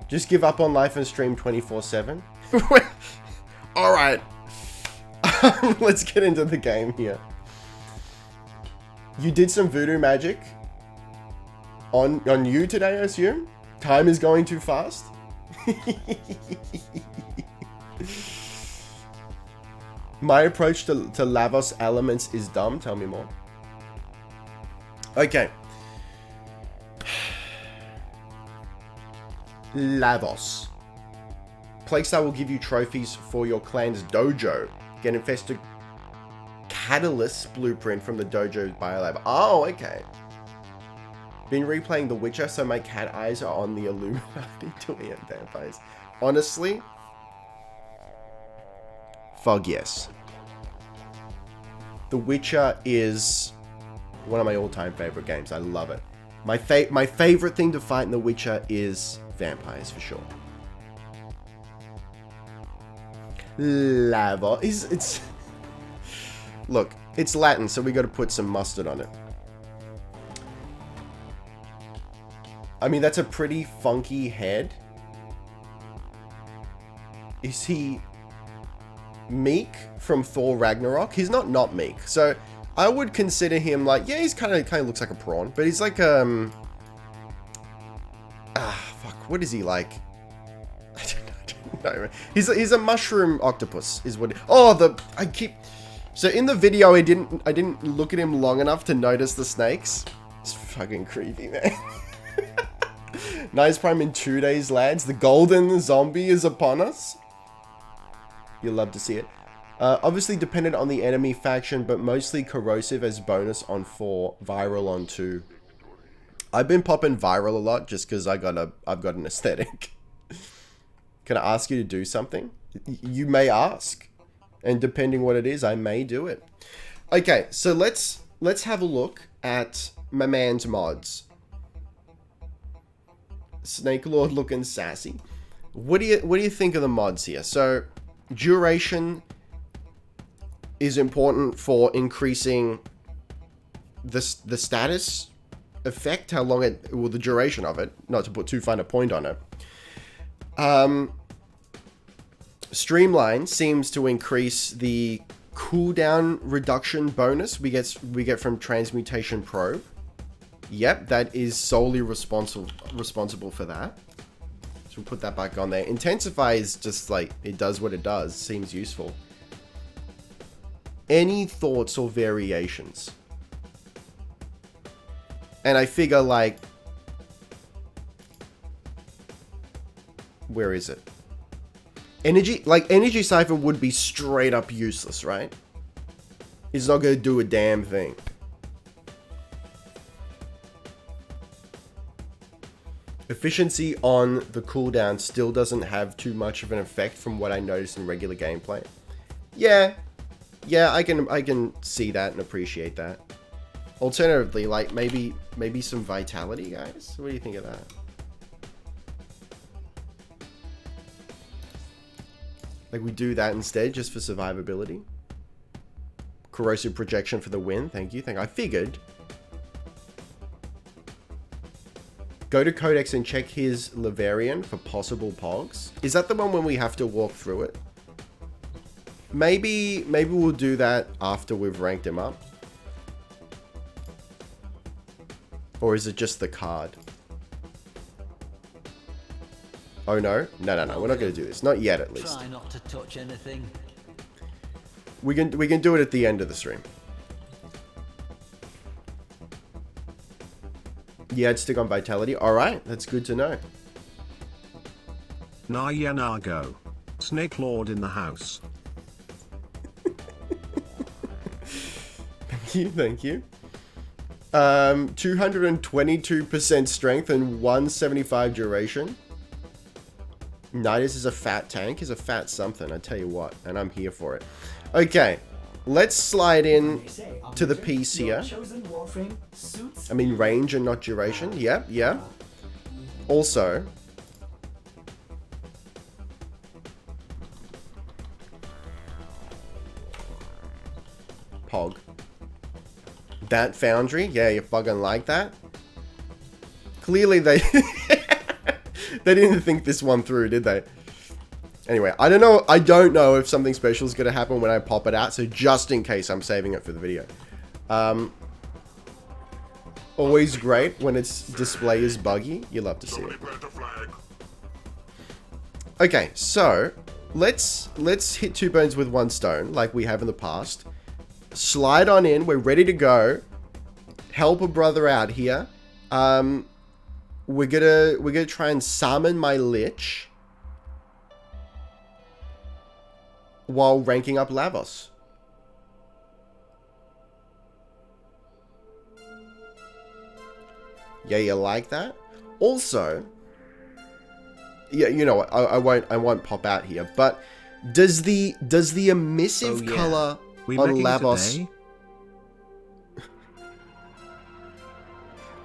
Just give up on life and stream 24/7. All right. Let's get into the game here. You did some voodoo magic on you today, I assume? Time is going too fast? My approach to LAVOS elements is dumb. Tell me more. Okay. LAVOS. Playstyle will give you trophies for your clan's dojo. Get infested catalyst blueprint from the dojo's biolab. Oh, okay. Been replaying The Witcher, so my cat eyes are on the Illuminati doing it vampires. Honestly, fuck yes. The Witcher is one of my all-time favorite games. I love it. My favorite thing to fight in The Witcher is vampires, for sure. Lava. It's... Look, it's Latin, so we got to put some mustard on it. I mean, that's a pretty funky head. Is he meek from Thor Ragnarok? He's not meek. So I would consider him like, yeah, he's kind of looks like a prawn, but he's like fuck, what is he like? I don't know. He's a mushroom octopus is what. So in the video I didn't look at him long enough to notice the snakes. It's fucking creepy, man. Nice Prime in 2 days, lads. The golden zombie is upon us. You'll love to see it. Obviously dependent on the enemy faction, but mostly corrosive as bonus on 4, viral on 2. I've been popping viral a lot just because I've got an aesthetic. Can I ask you to do something? You may ask, and depending what it is, I may do it. Okay, so let's have a look at my man's mods. Snake Lord looking sassy. What do you think of the mods here? So duration is important for increasing the status effect, how long the duration of it, not to put too fine a point on it. Streamline seems to increase the cooldown reduction bonus we get from Transmutation Probe. Yep, that is solely responsible for that. So we'll put that back on there. Intensify is just like, it does what it does. Seems useful. Any thoughts or variations? And I figure like... Where is it? Energy Siphon would be straight up useless, right? It's not going to do a damn thing. Efficiency on the cooldown still doesn't have too much of an effect from what I noticed in regular gameplay. Yeah, I can see that and appreciate that. Alternatively, like maybe some vitality, guys. What do you think of that? Like we do that instead, just for survivability. Corrosive projection for the win. Thank you. I figured. Go to Codex and check his Lavarian for possible pogs. Is that the one when we have to walk through it? Maybe we'll do that after we've ranked him up. Or is it just the card? Oh no? No, we're not going to do this. Not yet, at least. Try not to touch anything. We can do it at the end of the stream. Yeah, I'd stick on vitality. Alright, that's good to know. Nayanago. Snake Lord in the house. Thank you. 222% strength and 175 duration. Nidus is a fat tank. He's a fat something, I tell you what. And I'm here for it. Okay. Let's slide in to the piece here. I mean range and not duration. Yep, yeah. Also, Pog. That foundry, yeah, you fucking like that. Clearly they They didn't think this one through, did they? Anyway, I don't know if something special is going to happen when I pop it out, so just in case, I'm saving it for the video. Always great when its display is buggy. You love to see it. Okay, so let's hit 2 birds with 1 stone like we have in the past. Slide on in. We're ready to go. Help a brother out here. We're gonna try and summon my Lich while ranking up LAVOS. Yeah, you like that? Also, yeah, you know what? I won't pop out here. But does the emissive color on LAVOS?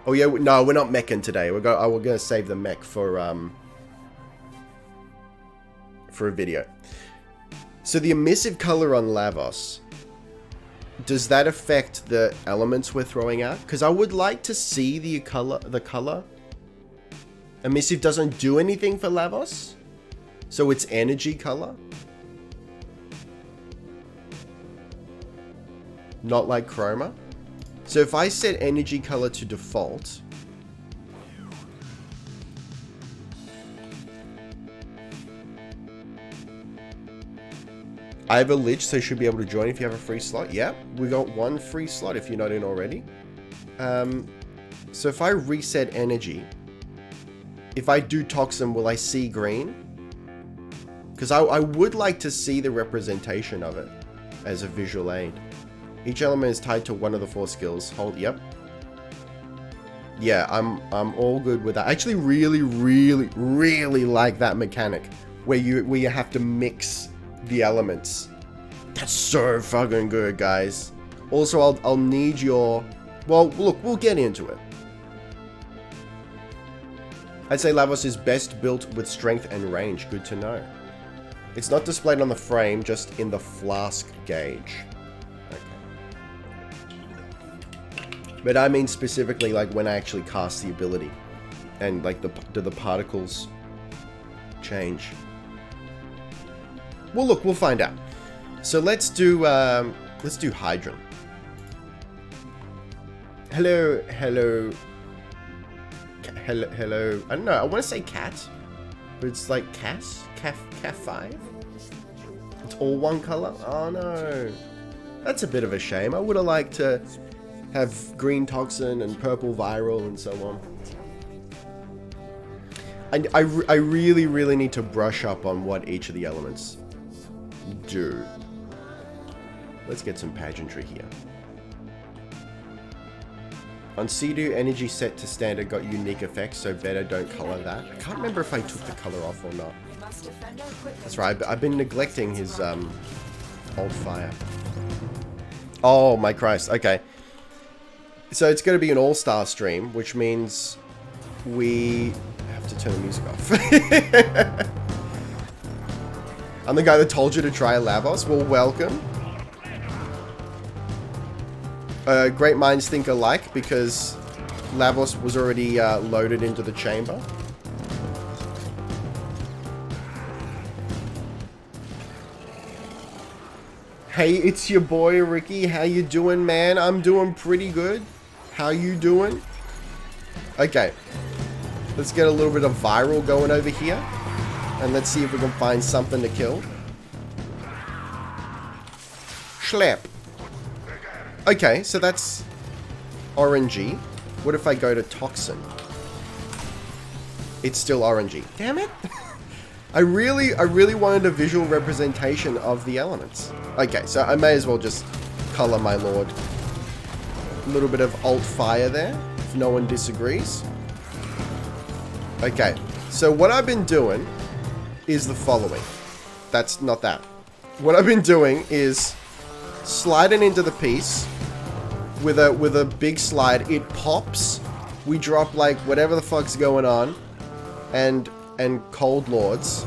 Oh yeah, no, we're not meching today. We're gonna save the mech for a video. So the emissive color on LAVOS, does that affect the elements we're throwing out? Because I would like to see the color. Emissive doesn't do anything for LAVOS, so it's energy color. Not like chroma. So if I set energy color to default, I have a Lich, so you should be able to join if you have a free slot. Yep, we got 1 free slot if you're not in already. So if I reset energy, if I do Toxin, will I see green? Because I would like to see the representation of it as a visual aid. Each element is tied to one of the 4 skills. Hold, yep. Yeah, I'm all good with that. I actually really like that mechanic where you have to mix the elements. That's so fucking good, guys. Also, I'll need your... Well, look, we'll get into it. I'd say LAVOS is best built with strength and range. Good to know. It's not displayed on the frame, just in the flask gauge. But I mean specifically like when I actually cast the ability. And like do the particles change? Well, look, we'll find out. So let's do Hydron. Hello. I don't know, I want to say cat. But it's like Cass 5? It's all 1 color? Oh no. That's a bit of a shame. I would have liked to have green Toxin and purple Viral and so on. I really need to brush up on what each of the elements do. Let's get some pageantry here. On Sea-Doo, energy set to standard got unique effects, so better don't color that. I can't remember if I took the color off or not. That's right, I've been neglecting his old fire. Oh my Christ, okay. So it's going to be an all-star stream, which means we have to turn the music off. I'm the guy that told you to try LAVOS. Well, welcome. Great minds think alike, because LAVOS was already loaded into the chamber. Hey, it's your boy Ricky. How you doing, man? I'm doing pretty good. How you doing? Okay. Let's get a little bit of Viral going over here. And let's see if we can find something to kill. Schlep. Okay, so that's orangey. What if I go to Toxin? It's still orangey. Damn it. I really wanted a visual representation of the elements. Okay, so I may as well just color my lord. A little bit of alt fire there, if no one disagrees. Okay, so what I've been doing is the following. That's not that. What I've been doing is sliding into the piece with a big slide. It pops. We drop like whatever the fuck's going on, and Cold Lords.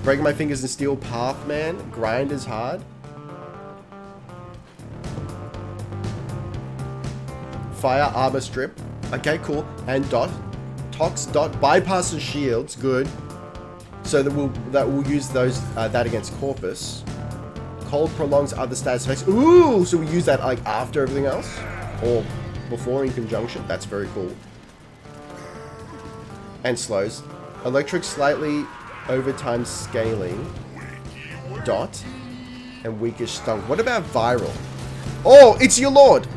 Breaking my fingers in Steel Path, man. Grind is hard. Fire Arbor Strip. Okay, cool. And Dot. Tox Dot bypasses shields. Good. So that we'll use those that against Corpus. Cold prolongs other stats effects. Ooh, so we use that like after everything else, or before in conjunction. That's very cool. And slows. Electric slightly over time scaling. Dot. And weakish stunk. What about viral? Oh, it's your lord.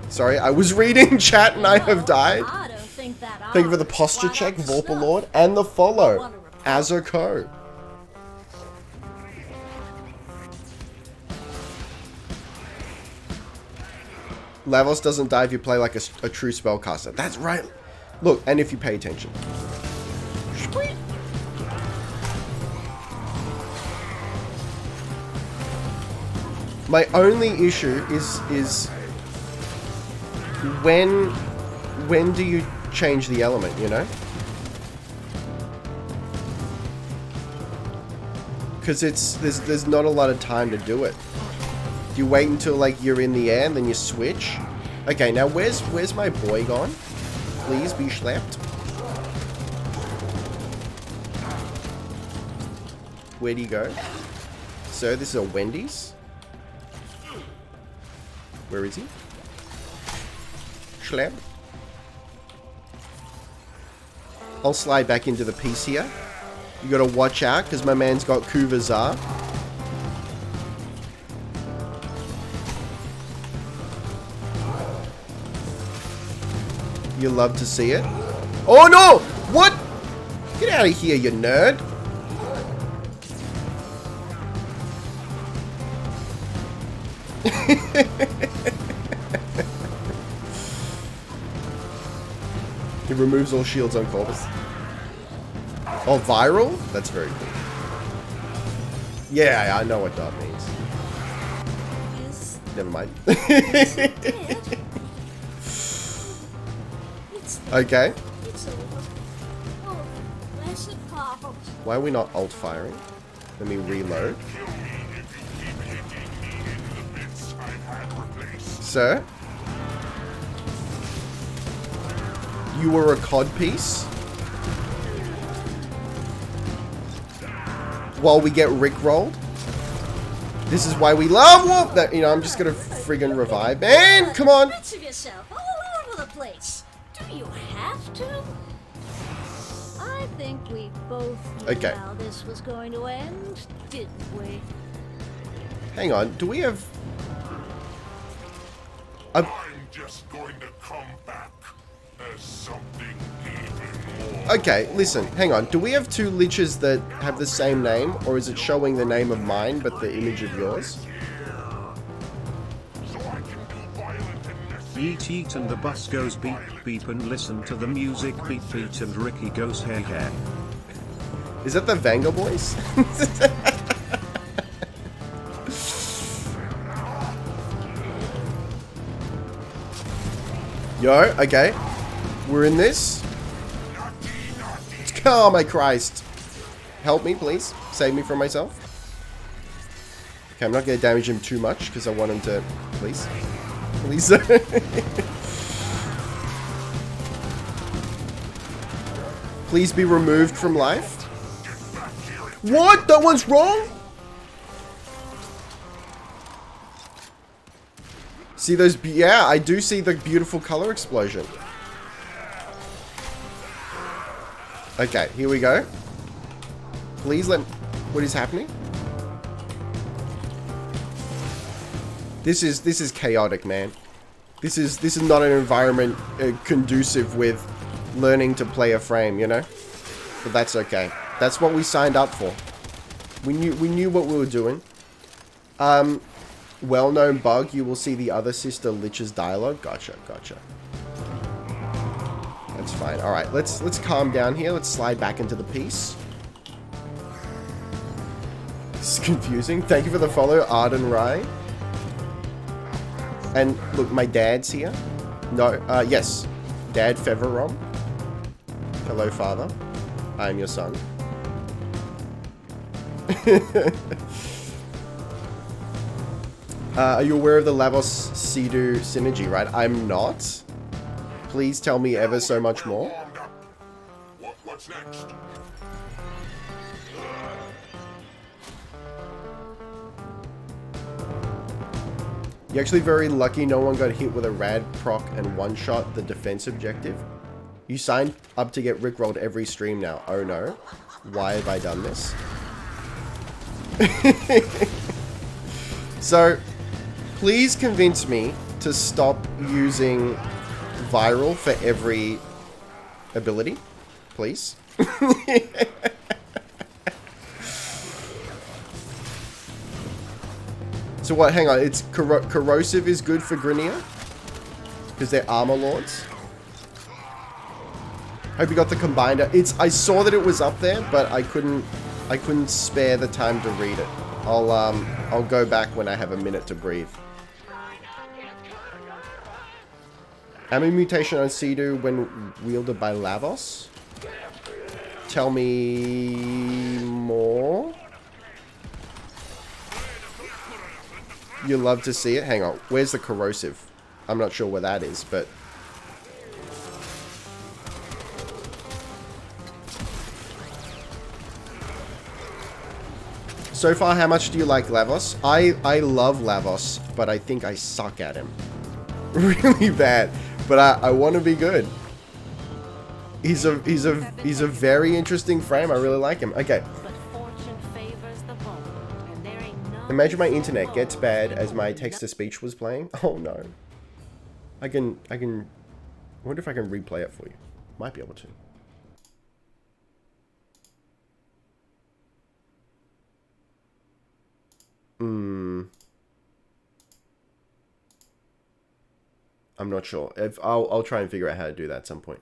Sorry, I was reading chat and I have died. Thank you for the posture check, Vorpal Lord, and the follow, Azurco. LAVOS doesn't die if you play like a true spellcaster. That's right. Look, and if you pay attention. Sweet. My only issue is when do you change the element, you know? Because there's not a lot of time to do it. Do you wait until like you're in the air and then you switch? Okay, now where's my boy gone? Please be schlepped. Where'd he go? So this is a Wendy's. Where is he? Schlepp. I'll slide back into the piece here. You gotta watch out, because my man's got Kuvazar. You love to see it. Oh no! What? Get out of here, you nerd. It removes all shields on Corvus. Oh, viral? That's very cool. Yeah, I know what that means. Yes. Never mind. Yes, it did. It's Okay. It's over. Oh, blessed Papa. Why are we not alt firing? Let me reload. Sir? You were a cod piece? While we get rickrolled? This is why we love Warp. That, you know, I'm just gonna friggin' revive. Man, come on! Bits of yourself all over the place. Do you have to? I think we both knew Okay. how this was going to end, didn't we? Hang on, do we have... I'm just going to come back as something even more. Okay, listen, hang on. Do we have two liches that have the same name, or is it showing the name of mine but the image of yours? So I can be violent and messy. Yeet yeet and the bus goes beep beep and listen to the music beat beat and Ricky goes hair hair. Is that the Vanga boys? Yo, okay. We're in this. Oh my Christ. Help me, please. Save me from myself. Okay, I'm not going to damage him too much because I want him to... Please. Please. Please be removed from life. What? That one's wrong? See those... Yeah, I do see the beautiful color explosion. Okay, here we go. Please let... What is happening? This is chaotic, man. This is not an environment conducive with learning to play a frame, you know? But that's okay. That's what we signed up for. We knew what we were doing. Well-known bug. You will see the other sister Lich's dialogue. Gotcha. That's fine. All right, let's calm down here. Let's slide back into the piece. This is confusing. Thank you for the follow, Arden Rai. And look, my dad's here. No, yes, Dad Feverom. Hello, Father. I am your son. Are you aware of the LAVOS Sea-Doo synergy, right? I'm not. please tell me ever so much more? Warmed up. What's next? You're actually very lucky no one got hit with a rad proc and one-shot the defense objective. You signed up to get rickrolled every stream now. Oh no. Why have I done this? So, please convince me to stop using viral for every ability. Please. So what, hang on, it's corrosive is good for Grineer? Because they're armor lords? Hope you got the combiner. I saw that it was up there, but I couldn't spare the time to read it. I'll go back when I have a minute to breathe. Ammo mutation on Sea-Doo when wielded by LAVOS? Tell me more. You love to see it. Hang on. Where's the corrosive? I'm not sure where that is, but... So far, how much do you like LAVOS? I love LAVOS, but I think I suck at him. Really bad. But I want to be good. He's a very interesting frame. I really like him. Okay. Imagine my internet gets bad as my text-to-speech was playing. Oh no. I wonder if I can replay it for you. Might be able to. I'm not sure. I'll try and figure out how to do that at some point.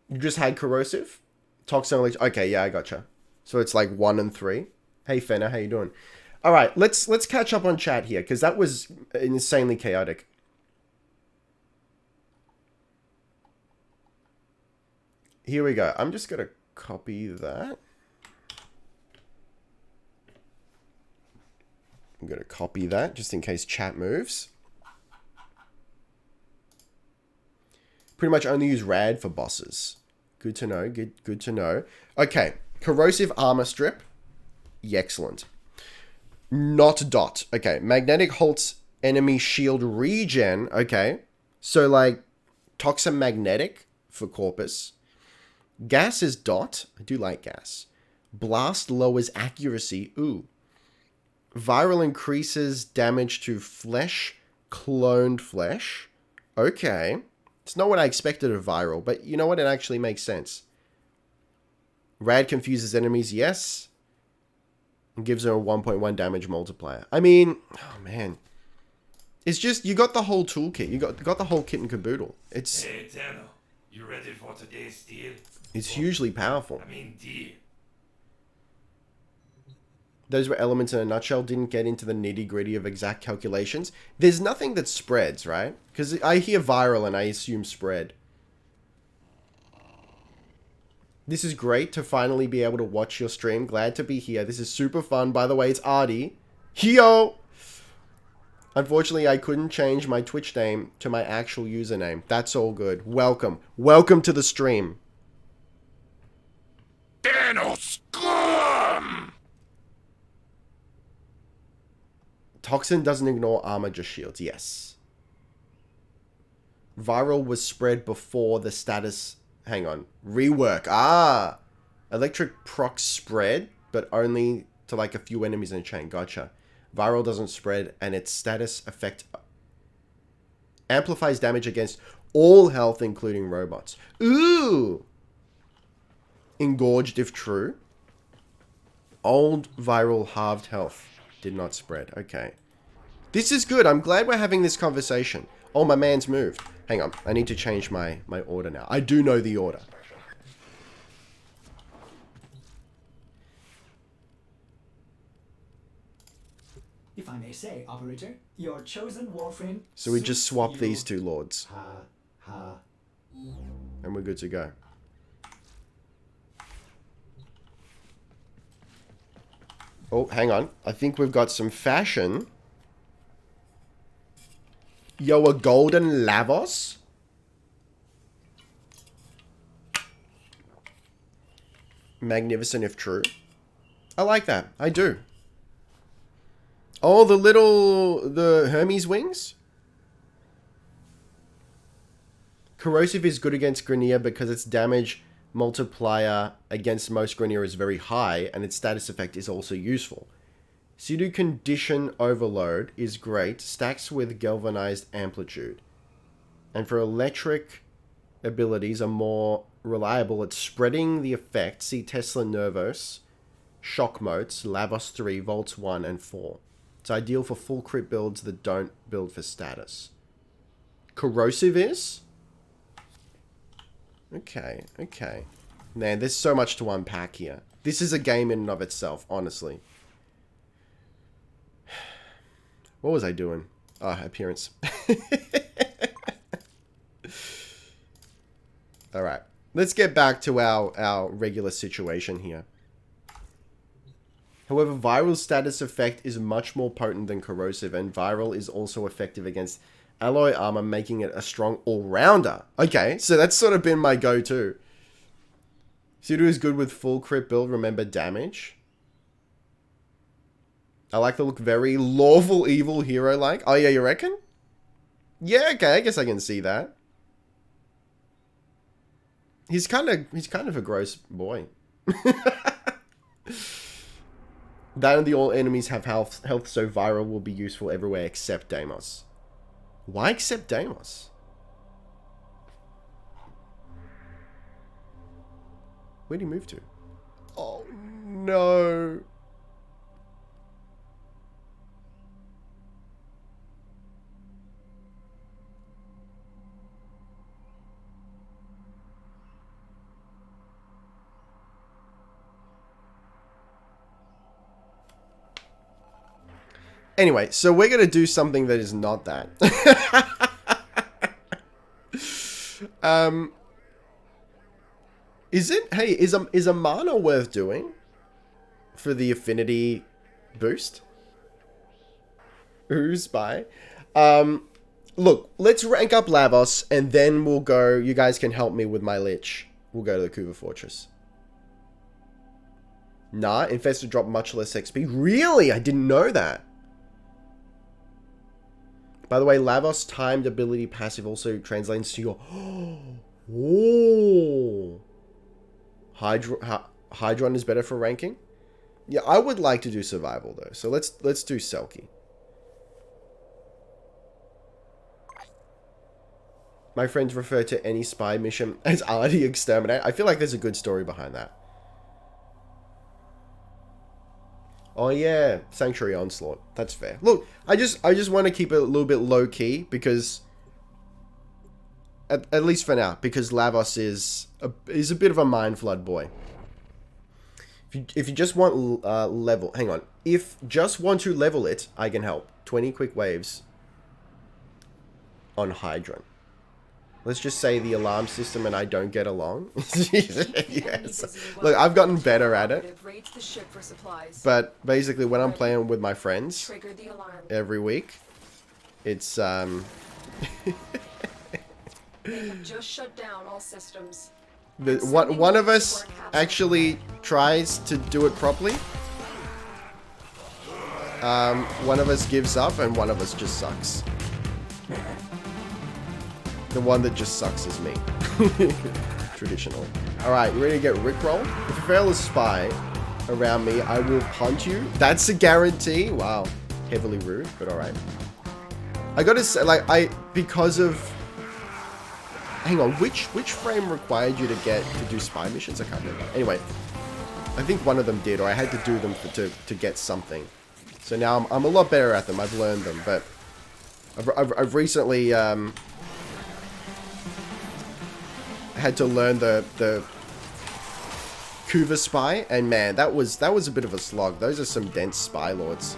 You just had corrosive? Toxin leech. Okay, yeah, I gotcha. So it's like 1 and 3. Hey Fenner, how you doing? All right, let's catch up on chat here because that was insanely chaotic. Here we go. I'm just gonna copy that. I'm gonna copy that just in case chat moves. Pretty much only use rad for bosses. Good to know. Good to know. Okay, corrosive armor strip. Excellent. Not dot. Okay. Magnetic halts enemy shield regen. Okay. So like toxin magnetic for Corpus. Gas is dot. I do like gas. Blast lowers accuracy. Ooh. Viral increases damage to flesh. Cloned flesh. Okay. It's not what I expected of viral, but you know what? It actually makes sense. Rad confuses enemies. Yes. And gives her a 1.1 damage multiplier. I mean, oh man. It's just, you got the whole toolkit. You got the whole kit and caboodle. It's... Hey, Eternal. You ready for today's deal? It's hugely powerful. I mean, deal. Those were elements in a nutshell. Didn't get into the nitty-gritty of exact calculations. There's nothing that spreads, right? Because I hear viral and I assume spread. This is great to finally be able to watch your stream. Glad to be here. This is super fun. By the way, it's Artie. Yo! Unfortunately, I couldn't change my Twitch name to my actual username. That's all good. Welcome. Welcome to the stream. Thanos, scum! Toxin doesn't ignore armor, just shields. Yes. Viral was spread before the status... Hang on. Rework. Ah! Electric proc spread, but only to like a few enemies in a chain. Gotcha. Viral doesn't spread, and its status effect amplifies damage against all health, including robots. Ooh! Engorged if true. Old viral halved health. Did not spread. Okay. This is good. I'm glad we're having this conversation. Oh, my man's moved. Hang on. I need to change my order now. I do know the order. If I may say, operator, your chosen Warframe... So we just swap these two lords. Ha. And we're good to go. Oh, hang on. I think we've got some fashion. Yo, a golden LAVOS? Magnificent if true. I like that. I do. Oh, the Hermes wings? Corrosive is good against Grenier because its damage multiplier against most Grenier is very high, and its status effect is also useful. Pseudo Condition Overload is great, stacks with Galvanized Amplitude. And for electric abilities are more reliable at spreading the effect. See Tesla Nervos, Shock Motes, LAVOS 3, Volts 1, and 4. It's ideal for full crit builds that don't build for status. Corrosive is? Okay, okay. Man, there's so much to unpack here. This is a game in and of itself, honestly. What was I doing? Oh, appearance. Alright. Let's get back to our regular situation here. However, viral status effect is much more potent than corrosive, and viral is also effective against alloy armor, making it a strong all-rounder. Okay, so that's sort of been my go-to. Pseudo is good with full crit build, remember damage. I like the look, very lawful evil hero-like. Oh yeah, you reckon? Yeah, okay, I guess I can see that. He's kind of a gross boy. That and the all enemies have health, so viral will be useful everywhere except Deimos. Why except Deimos? Where'd he move to? Oh no. Anyway, so we're going to do something that is not that. Is it? Hey, is a mana worth doing for the affinity boost? Ooh, spy. Look, let's rank up LAVOS and then we'll go. You guys can help me with my lich. We'll go to the Kuva Fortress. Nah, Infested drop much less XP. Really? I didn't know that. By the way, LAVOS timed ability passive also translates to your... Oh! Hydron is better for ranking? Yeah, I would like to do survival though. So let's do Selkie. My friends refer to any spy mission as Artie Exterminate. I feel like there's a good story behind that. Oh yeah, Sanctuary Onslaught. That's fair. Look, I just want to keep it a little bit low key because, at least for now, because LAVOS is a bit of a mind flood boy. If you just want level, hang on. If just want to level it, I can help. 20 quick waves on Hydron. Let's just say the alarm system and I don't get along. Yes. Look, I've gotten better at it. But basically when I'm playing with my friends every week, it's just shut down all systems. One of us actually tries to do it properly. One of us gives up and one of us just sucks. The one that just sucks is me. Traditional. Alright, you ready to get Rickroll? If you fail a spy around me, I will punt you. That's a guarantee. Wow. Heavily rude, but alright. I gotta say, like, because of... Hang on, which frame required you to do spy missions? I can't remember. Anyway, I think one of them did, or I had to do them to get something. So now I'm a lot better at them. I've learned them, but I've recently had to learn the Kuva spy, and man, that was a bit of a slog. Those are some dense spy lords.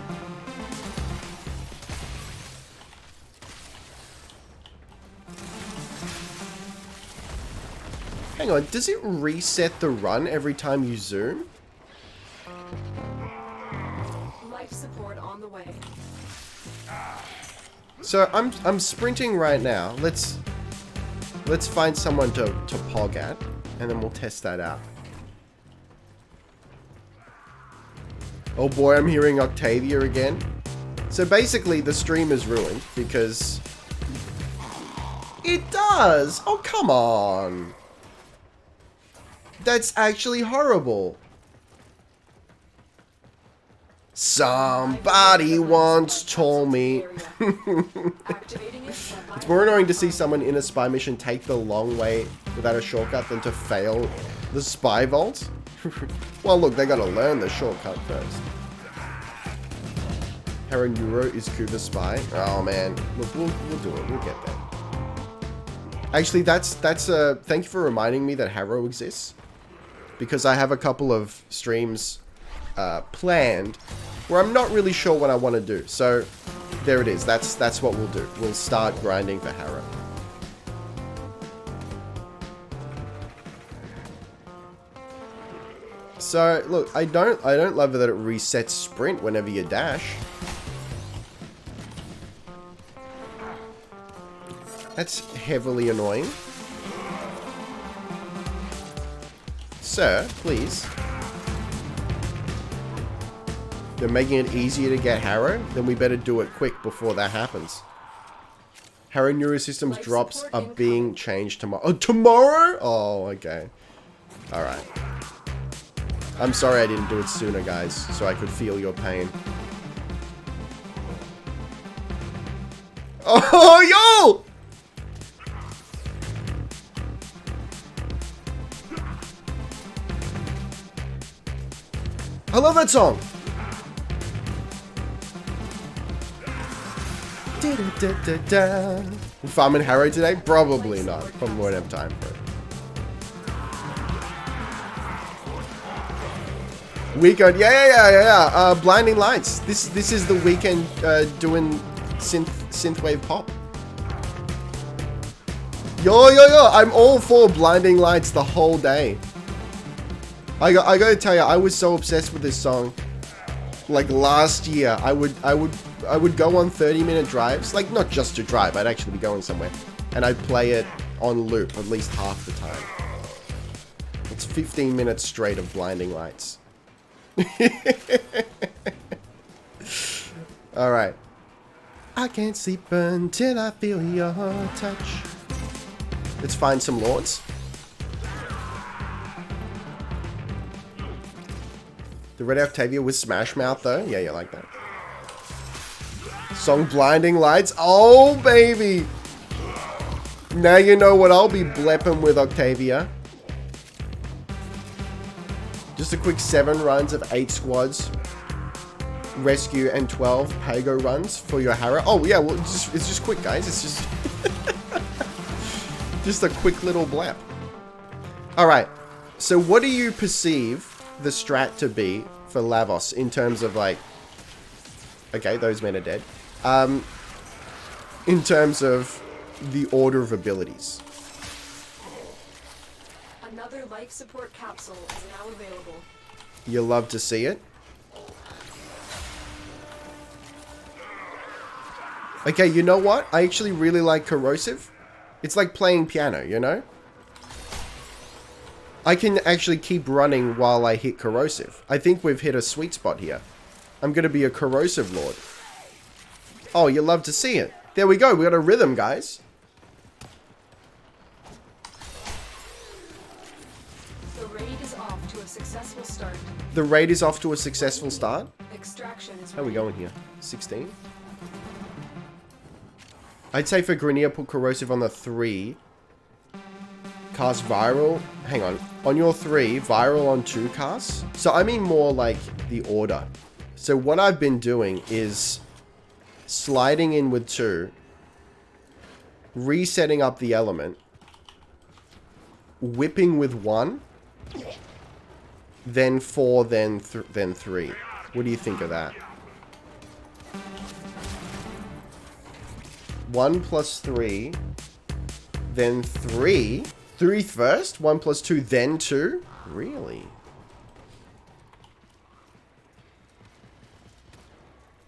Hang on, does it reset the run every time you zoom? Life support on the way. So I'm sprinting right now. Let's find someone to pog at, and then we'll test that out. Oh boy, I'm hearing Octavia again. So basically, the stream is ruined because it does. Oh come on. That's actually horrible. Somebody once told me. It's more annoying to see someone in a spy mission take the long way without a shortcut than to fail the spy vault. Well, look, they gotta learn the shortcut first. Hera Neuro is Kuva spy. Oh man, look, we'll do it. We'll get there. Actually, that's thank you for reminding me that Harrow exists, because I have a couple of streams planned where I'm not really sure what I want to do. So there it is. That's what we'll do. We'll start grinding for Harrow. So look, I don't love that it resets sprint whenever you dash. That's heavily annoying. Sir, please. They're making it easier to get Harrow? Then we better do it quick before that happens. Harrow Neurosystems drops are being changed tomorrow. Oh, tomorrow? Oh, okay. Alright. I'm sorry I didn't do it sooner, guys, so I could feel your pain. Oh, yo! I love that song! We farming Harrow today? Probably not. Probably won't have time for it. Weekend, yeah. Blinding Lights. This is the weekend doing synthwave pop. Yo. I'm all for Blinding Lights the whole day. I gotta tell you, I was so obsessed with this song. Like last year, I would go on 30-minute drives, like not just to drive, I'd actually be going somewhere, and I'd play it on loop at least half the time. It's 15 minutes straight of Blinding Lights. Alright. I can't sleep until I feel your touch. Let's find some lords. The Red Octavia with Smash Mouth though? Yeah, you like that. Song Blinding Lights. Oh, baby. Now you know what I'll be blepping with Octavia. Just a quick 7 runs of 8 squads. Rescue and 12 Pago runs for your Harrow. Oh, yeah, well, it's just quick, guys. It's just... just a quick little blep. Alright. So what do you perceive the strat to be for LAVOS in terms of, like... Okay, those men are dead. In terms of the order of abilities. Another life support capsule is now available. You love to see it. Okay, you know what? I actually really like Corrosive. It's like playing piano, you know? I can actually keep running while I hit Corrosive. I think we've hit a sweet spot here. I'm going to be a Corrosive Lord. Oh, you love to see it. There we go. We got a rhythm, guys. The raid is off to a successful start. The raid is off to a successful start. Extraction is How are we going here? 16? I'd say for Grenier, put Corrosive on the 3. Cast Viral. Hang on. On your 3, Viral on 2 casts. So I mean more like the order. So what I've been doing is sliding in with 2, resetting up the element, whipping with 1, then 4, then 3. What do you think of that? 1 plus 3, then 3. 3 first? 1 plus 2, then 2? Really?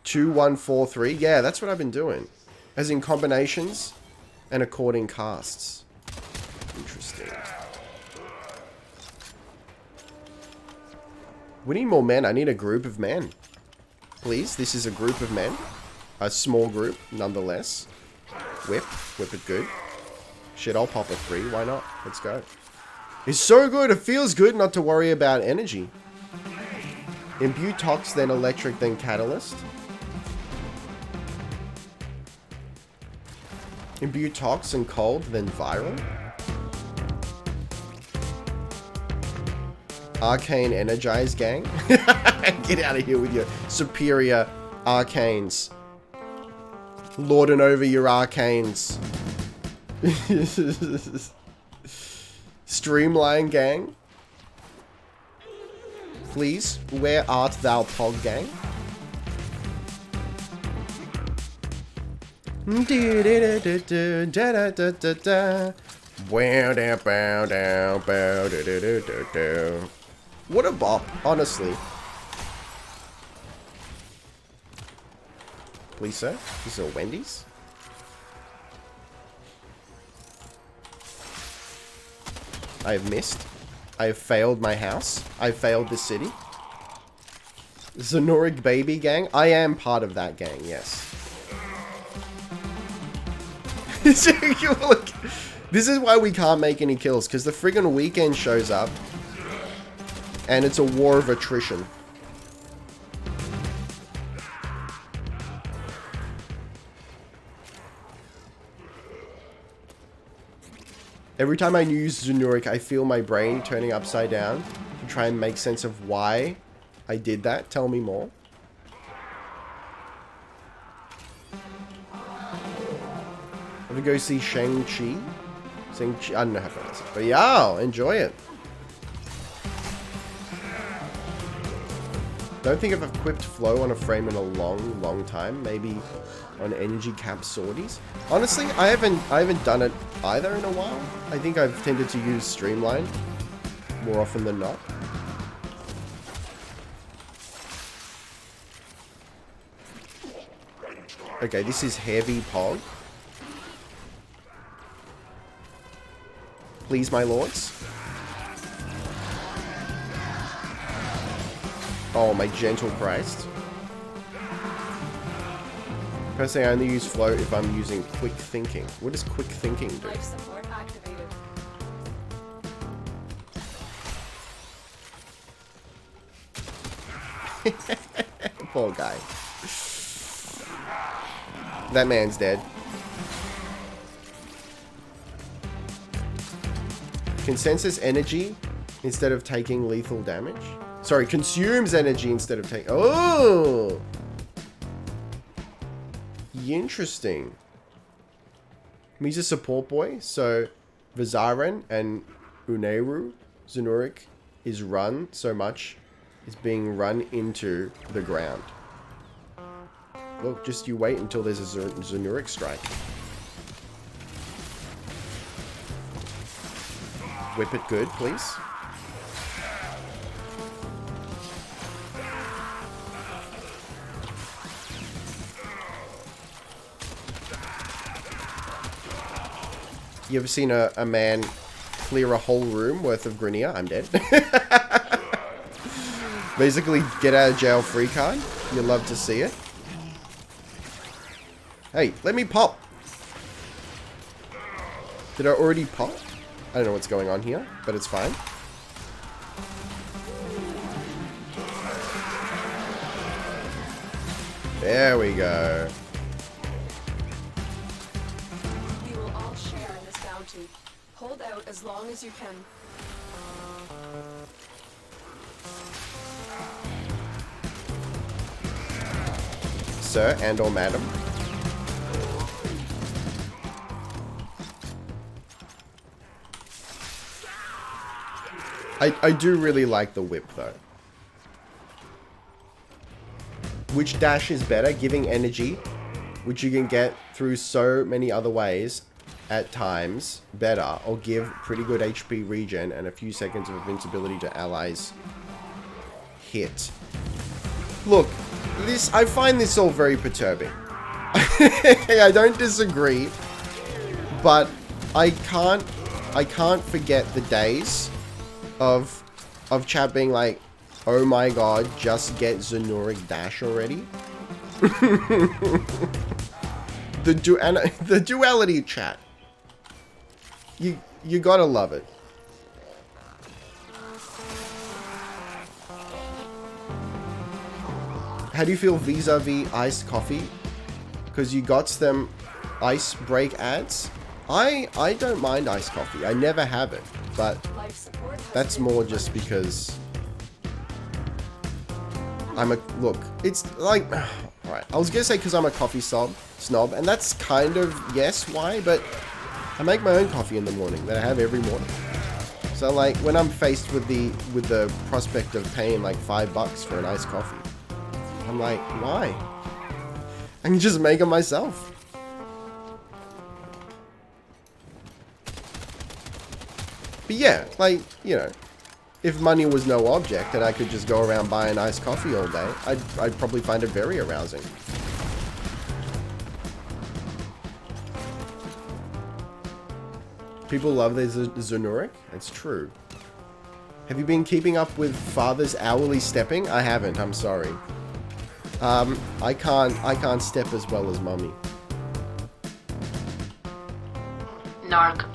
2, 1, 4, 3? Yeah, that's what I've been doing. As in combinations and according casts. Interesting. We need more men. I need a group of men. Please, this is a group of men. A small group, nonetheless. Whip. Whip it good. Shit, I'll pop a 3. Why not? Let's go. It's so good. It feels good not to worry about energy. Imbue Tox, then Electric, then Catalyst. Imbue Tox and Cold, then Viral. Arcane Energize Gang. Get out of here with your superior arcanes. Lording over your arcanes. Streamline Gang. Please, where art thou, Pog Gang? What a bop, honestly. Please, sir. This is a Wendy's. I have missed. I have failed my house. I failed the city. Zenoric Baby Gang. I am part of that gang, yes. Look, this is why we can't make any kills, because the friggin' weekend shows up. And it's a war of attrition. Every time I use Zenuric, I feel my brain turning upside down to try and make sense of why I did that. Tell me more. I'm gonna go see Shang-Chi. Shang-Chi. I don't know how to pronounce it. But yeah, enjoy it. Don't think I've equipped Flow on a frame in a long time. Maybe on energy cap sorties. Honestly, I haven't done it either in a while. I think I've tended to use Streamline more often than not. Okay, this is heavy Pog. Please, my lords. Oh, my gentle Christ. Personally, I only use Float if I'm using Quick Thinking. What does Quick Thinking do? Life support activated. Poor guy. That man's dead. Consensus energy instead of taking lethal damage. Sorry, consumes energy instead of taking... Oh! Interesting. He's a support boy, so Vizaren and Uneru, Zenuric, is run so much, it's being run into the ground. Look, just you wait until there's a Zenuric strike. Whip it good, please. You ever seen a man clear a whole room worth of Grineer? I'm dead. Basically, get out of jail free card. You love to see it. Hey, let me pop. Did I already pop? I don't know what's going on here, but it's fine. There we go. You will all share in this bounty. Hold out as long as you can. Sir and or madam. I do really like the whip though. Which dash is better? Giving energy, which you can get through so many other ways at times, better, or give pretty good HP regen and a few seconds of invincibility to allies hit. Look, I find this all very perturbing. I don't disagree, but I can't forget the days of chat being like, oh my god, just get Zenuric Dash already. The duality chat. You gotta love it. How do you feel vis-a-vis iced coffee? Because you got them ice break ads. I don't mind iced coffee. I never have it, but that's more just because I'm a look. It's like, all right. I was gonna say because I'm a coffee snob, and that's kind of yes why, but I make my own coffee in the morning that I have every morning. So like when I'm faced with the prospect of paying like $5 for an iced coffee, I'm like, why? I can just make them myself. But yeah, like, you know, if money was no object and I could just go around buying iced coffee all day, I'd probably find it very arousing. People love their Zenuric. It's true. Have you been keeping up with Father's hourly stepping? I haven't. I'm sorry. I can't step as well as Mummy. Narc.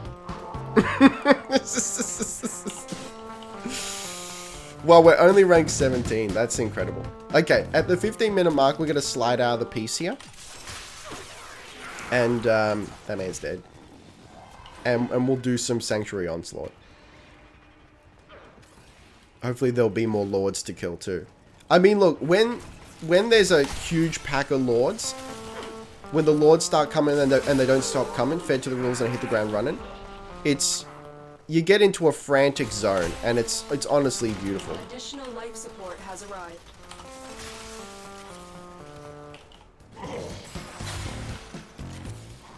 Well, we're only ranked 17. That's incredible. Okay, at the 15-minute mark, we're going to slide out of the piece here. And that man's dead. And we'll do some Sanctuary Onslaught. Hopefully there'll be more Lords to kill too. I mean, look, when there's a huge pack of Lords, when the Lords start coming and they don't stop coming, fed to the rules and hit the ground running, you get into a frantic zone, and it's honestly beautiful. Additional life support has arrived.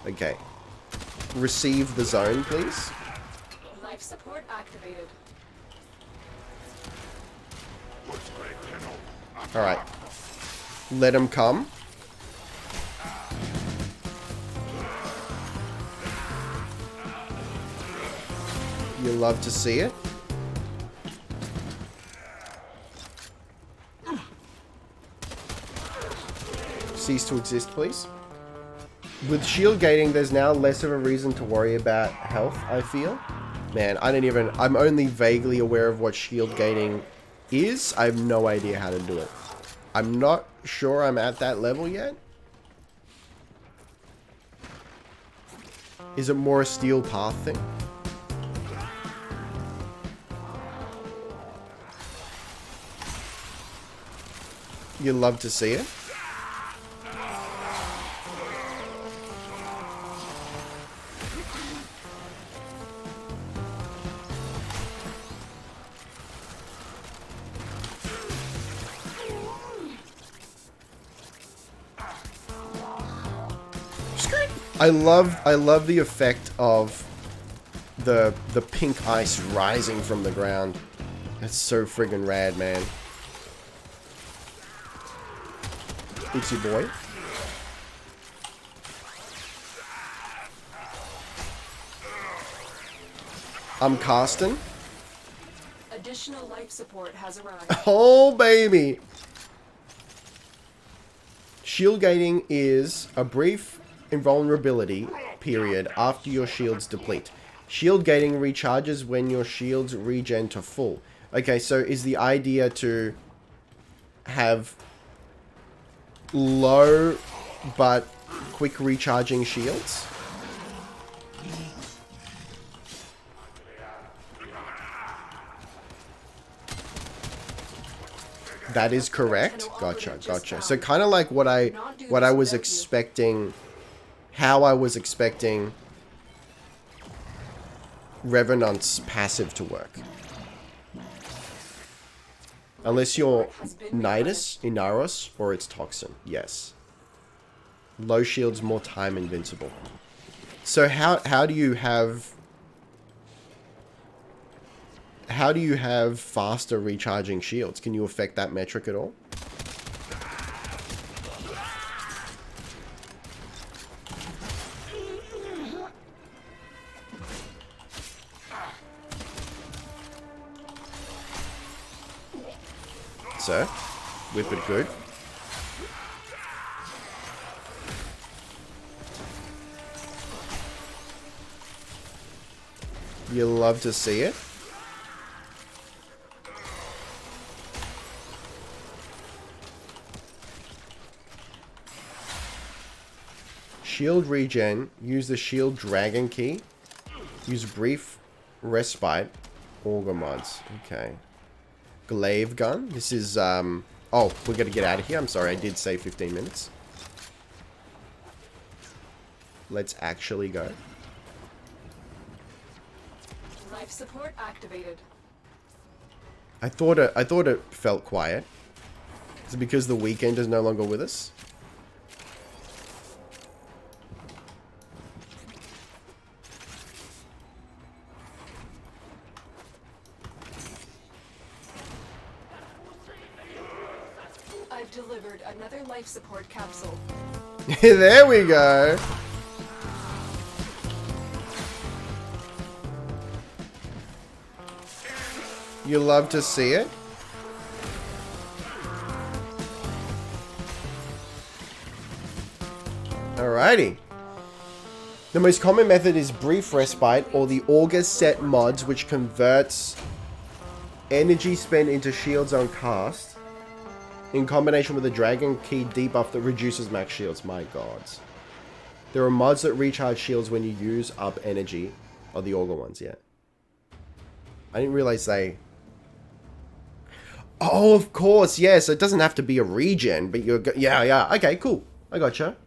Okay. Receive the zone, please. Life support activated. Alright. Let him come. You love to see it. Cease to exist, please. With shield gating, there's now less of a reason to worry about health, I feel. Man, I'm only vaguely aware of what shield gating is. I have no idea how to do it. I'm not sure I'm at that level yet. Is it more a steel path thing? You love to see it. I love the effect of the pink ice rising from the ground. That's so friggin' rad, man. It's your boy. I'm casting. Additional life support has arrived. Oh, baby. Shield gating is a brief invulnerability period after your shields deplete. Shield gating recharges when your shields regen to full. Okay, so is the idea to have low but quick recharging shields? That is correct. Gotcha, gotcha. So kind of like what I was expecting, how I was expecting Revenant's passive to work. Unless you're Nidus, Inaros, or it's Toxin. Yes. Low shields, more time invincible. So how do you have faster recharging shields? Can you affect that metric at all? sir. Whip it good. You love to see it. Shield regen. Use the shield dragon key. Use brief respite. Auger mods. Okay. Glaive gun. This is, oh, we're gonna get out of here. I'm sorry, I did say 15 minutes. Let's actually go. Life support activated. I thought it felt quiet. Is it because the weekend is no longer with us? I've delivered another life support capsule. There we go. You love to see it. Alrighty. The most common method is brief respite or the auger set mods, which converts energy spent into shields on cast in combination with a dragon key debuff that reduces max shields. My gods. There are mods that recharge shields when you use up energy. Or the auger ones, yeah. I didn't realize they... Oh, of course, yeah. So it doesn't have to be a regen, but you're... Yeah. Okay, cool. I gotcha.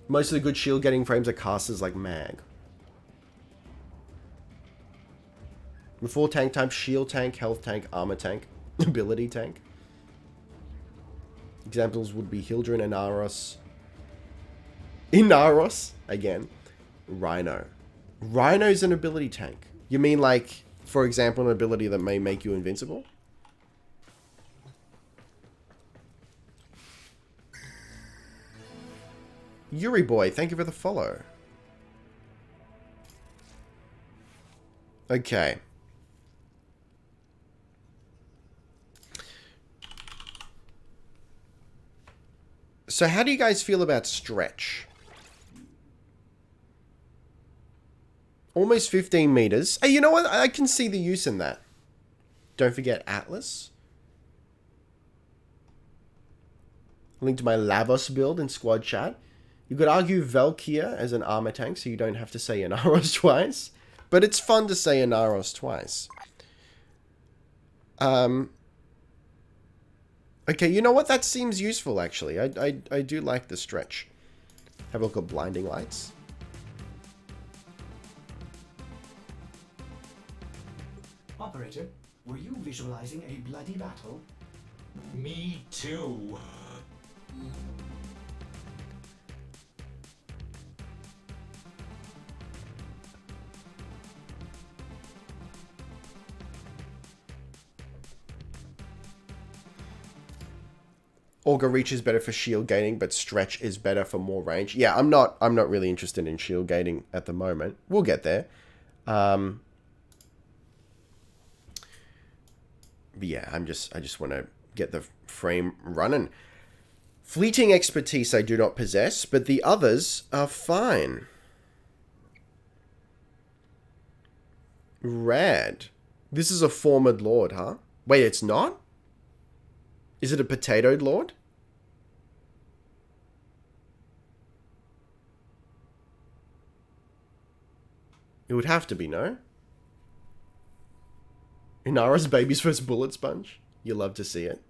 Most of the good shield getting frames are casters like Mag. Before tank type, shield tank, health tank, armor tank, ability tank. Examples would be Hildren, Inaros, again. Rhino. Rhino's an ability tank. You mean like, for example, an ability that may make you invincible? Yuri boy, thank you for the follow. Okay. So how do you guys feel about stretch? Almost 15 meters. Hey, you know what? I can see the use in that. Don't forget Atlas. Link to my LAVOS build in squad chat. You could argue Valkyr as an armor tank, so you don't have to say Inaros twice. But it's fun to say Inaros twice. Okay, you know what? That seems useful, actually. I do like the stretch. Have a look at blinding lights. Operator, were you visualizing a bloody battle? Me too. Auger reach is better for shield gating, but stretch is better for more range. Yeah, I'm not really interested in shield gating at the moment. We'll get there. But yeah, I just want to get the frame running. Fleeting expertise I do not possess, but the others are fine. Rad. This is a formed lord, huh? Wait, it's not? Is it a potatoed lord? It would have to be, no? Inara's baby's first bullet sponge. You love to see it.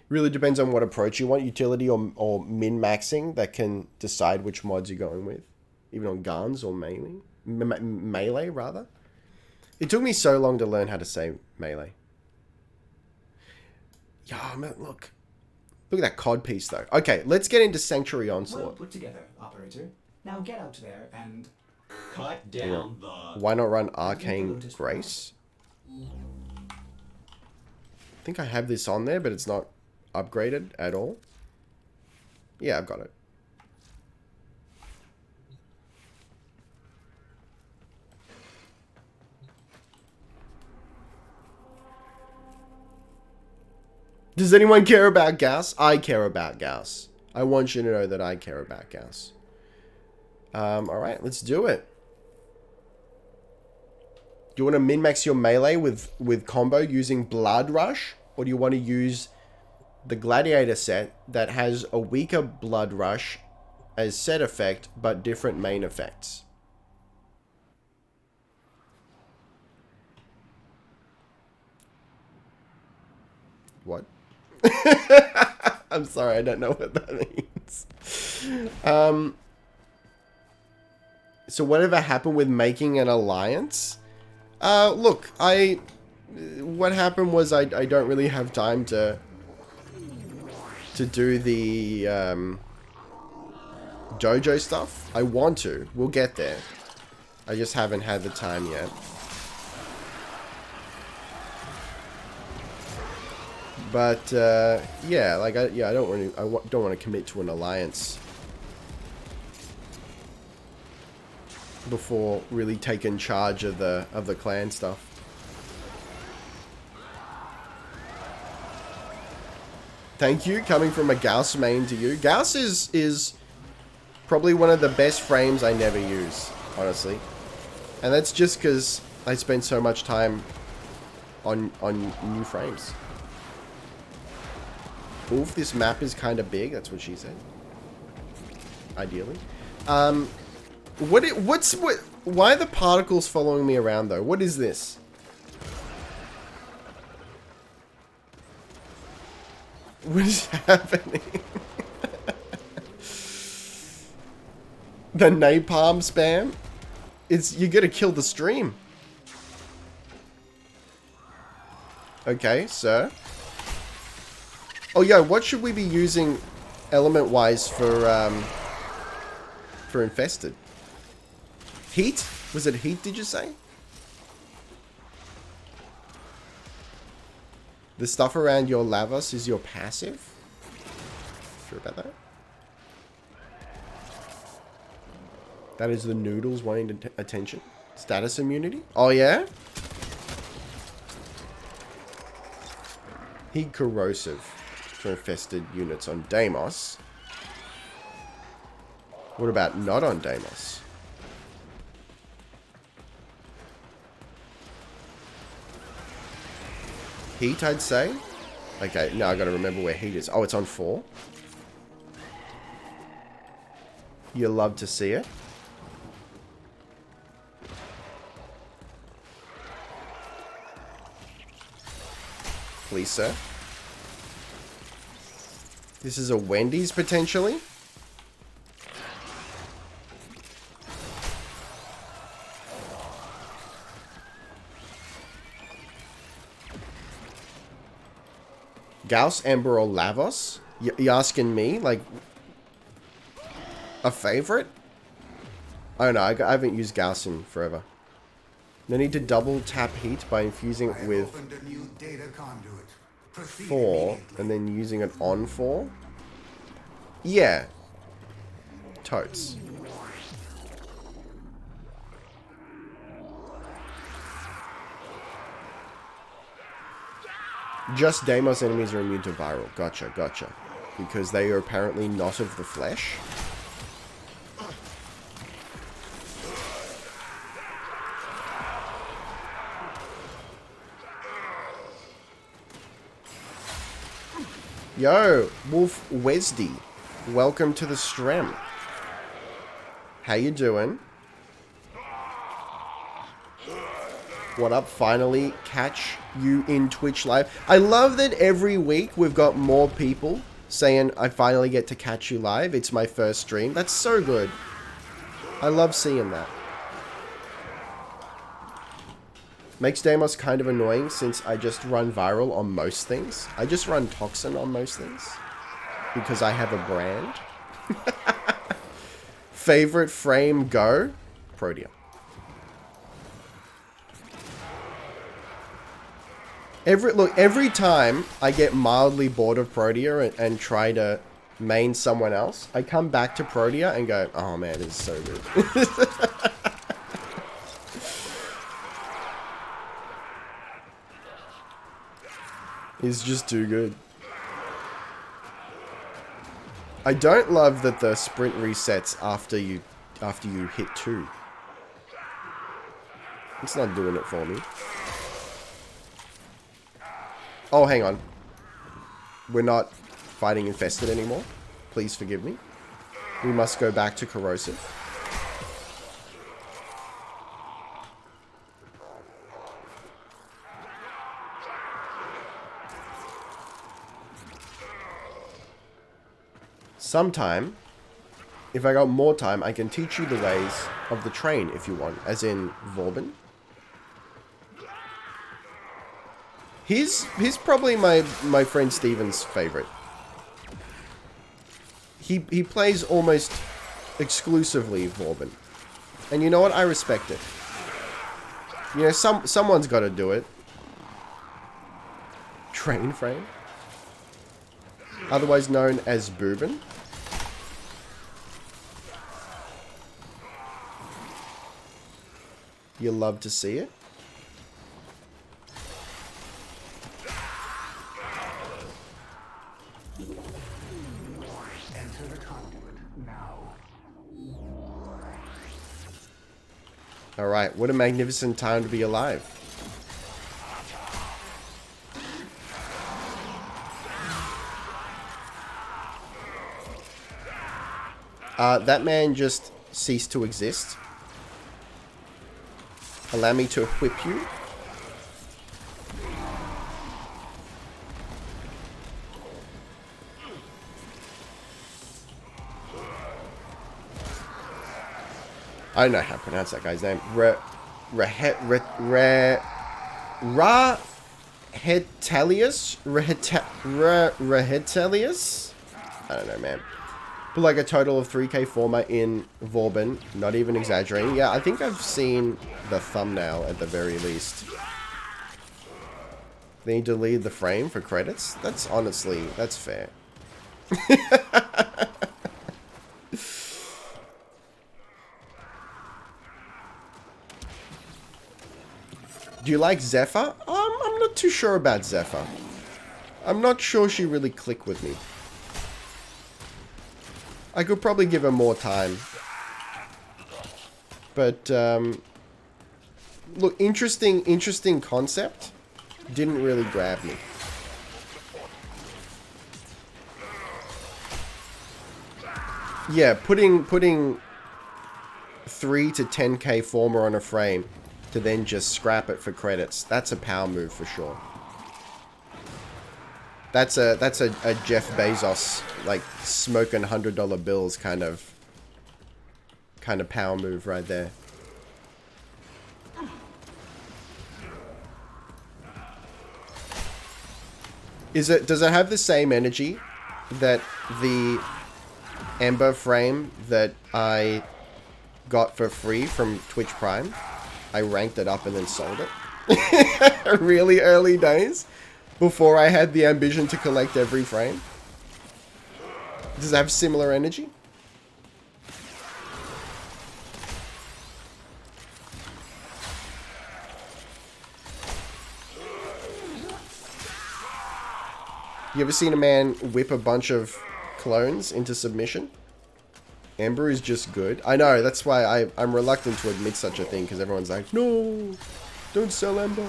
Really depends on what approach you want, utility or min-maxing, that can decide which mods you're going with. Even on guns or melee. Melee, rather. It took me so long to learn how to say melee. Yeah, man, look. Look at that COD piece, though. Okay, let's get into Sanctuary Well Onslaught. put together, operator. Now get out there and... Cut down the... Why not run Arcane Grace? I think I have this on there, but it's not upgraded at all. Yeah, I've got it. Does anyone care about Gauss? I care about Gauss. I want you to know that I care about Gauss. Alright, let's do it. Do you want to min-max your melee with combo using Blood Rush? Or do you want to use the Gladiator set that has a weaker Blood Rush as set effect, but different main effects? What? I'm sorry, I don't know what that means. So whatever happened with making an alliance? Look, what happened was I don't really have time to do the dojo stuff. I want to. We'll get there. I just haven't had the time yet. But yeah, like I don't want to commit to an alliance before really taking charge of the clan stuff. Thank you, coming from a Gauss main to you. Gauss is probably one of the best frames I never use, honestly. And that's just because I spend so much time on new frames. Oof, this map is kind of big. That's what she said. Ideally. Why are the particles following me around, though? What is this? What is happening? The napalm spam? You gotta kill the stream. Okay, sir. Oh, yo, what should we be using element-wise for infested? Heat? Was it heat, did you say? The stuff around your LAVOS is your passive? Sure about that? That is the noodles wanting attention. Status immunity? Oh, yeah? Heat corrosive for infested units on Deimos. What about not on Deimos? Heat, I'd say. Okay, now I gotta remember where heat is. Oh, it's on 4. You love to see it. Please, sir. This is a Wendy's, potentially. Gauss, Ember, or LAVOS? You asking me? Like, a favorite? I don't know. I haven't used Gauss in forever. No need to double tap heat by infusing it with 4 and then using it on 4. Yeah. Totes. Just Deimos enemies are immune to viral. Gotcha, gotcha. Because they are apparently not of the flesh. Yo, Wolf Wesdy. Welcome to the stream. How you doing? What up? Finally catch you in Twitch Live. I love that every week we've got more people saying I finally get to catch you live. It's my first stream. That's so good. I love seeing that. Makes Deimos kind of annoying since I just run viral on most things. I just run Toxin on most things. Because I have a brand. Favorite frame go? Protea. Every time I get mildly bored of Protea and try to main someone else, I come back to Protea and go, oh man, this is so good. It's just too good. I don't love that the sprint resets after you hit 2. It's not doing it for me. Oh, hang on. We're not fighting infested anymore. Please forgive me. We must go back to corrosive. Sometime, if I got more time, I can teach you the ways of the train if you want, as in Vauban. He's probably my friend Steven's favorite. He plays almost exclusively Vauban. And you know what? I respect it. You know, someone's got to do it. Train frame. Otherwise known as Boobin. You love to see it. Enter the conduit now. Alright, what a magnificent time to be alive. That man just ceased to exist. Allow me to whip you. I don't know how to pronounce that guy's name. Rahetelius? I don't know, man. But like a total of 3k former in Vauban. Not even exaggerating. Yeah, I think I've seen the thumbnail at the very least. Then you delete the frame for credits? That's honestly, that's fair. Do you like Zephyr? I'm not too sure about Zephyr. I'm not sure she really clicked with me. I could probably give her more time. But, look, interesting concept. Didn't really grab me. Yeah, putting 3 to 10k former on a frame to then just scrap it for credits. That's a power move for sure. That's a Jeff Bezos, like, smoking $100 bills kind of power move right there. Does it have the same energy that the Ember frame that I got for free from Twitch Prime? I ranked it up and then sold it. Really early days. Before I had the ambition to collect every frame. Does it have similar energy? You ever seen a man whip a bunch of clones into submission? Ember is just good. I know, that's why I'm reluctant to admit such a thing, because everyone's like, no, don't sell Ember.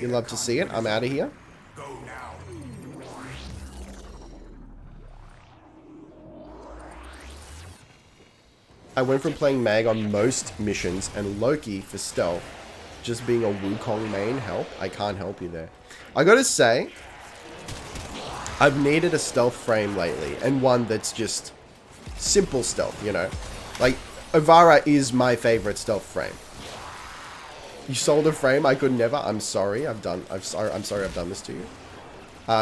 You love to see it. I'm out of here. Go now. I went from playing Mag on most missions and Loki for stealth, just being a Wukong main help. I can't help you there. I gotta say, I've needed a stealth frame lately, and one that's just simple stealth, you know? Like, Ivara is my favorite stealth frame. You sold a frame I could never. I'm sorry. I'm sorry I've done this to you.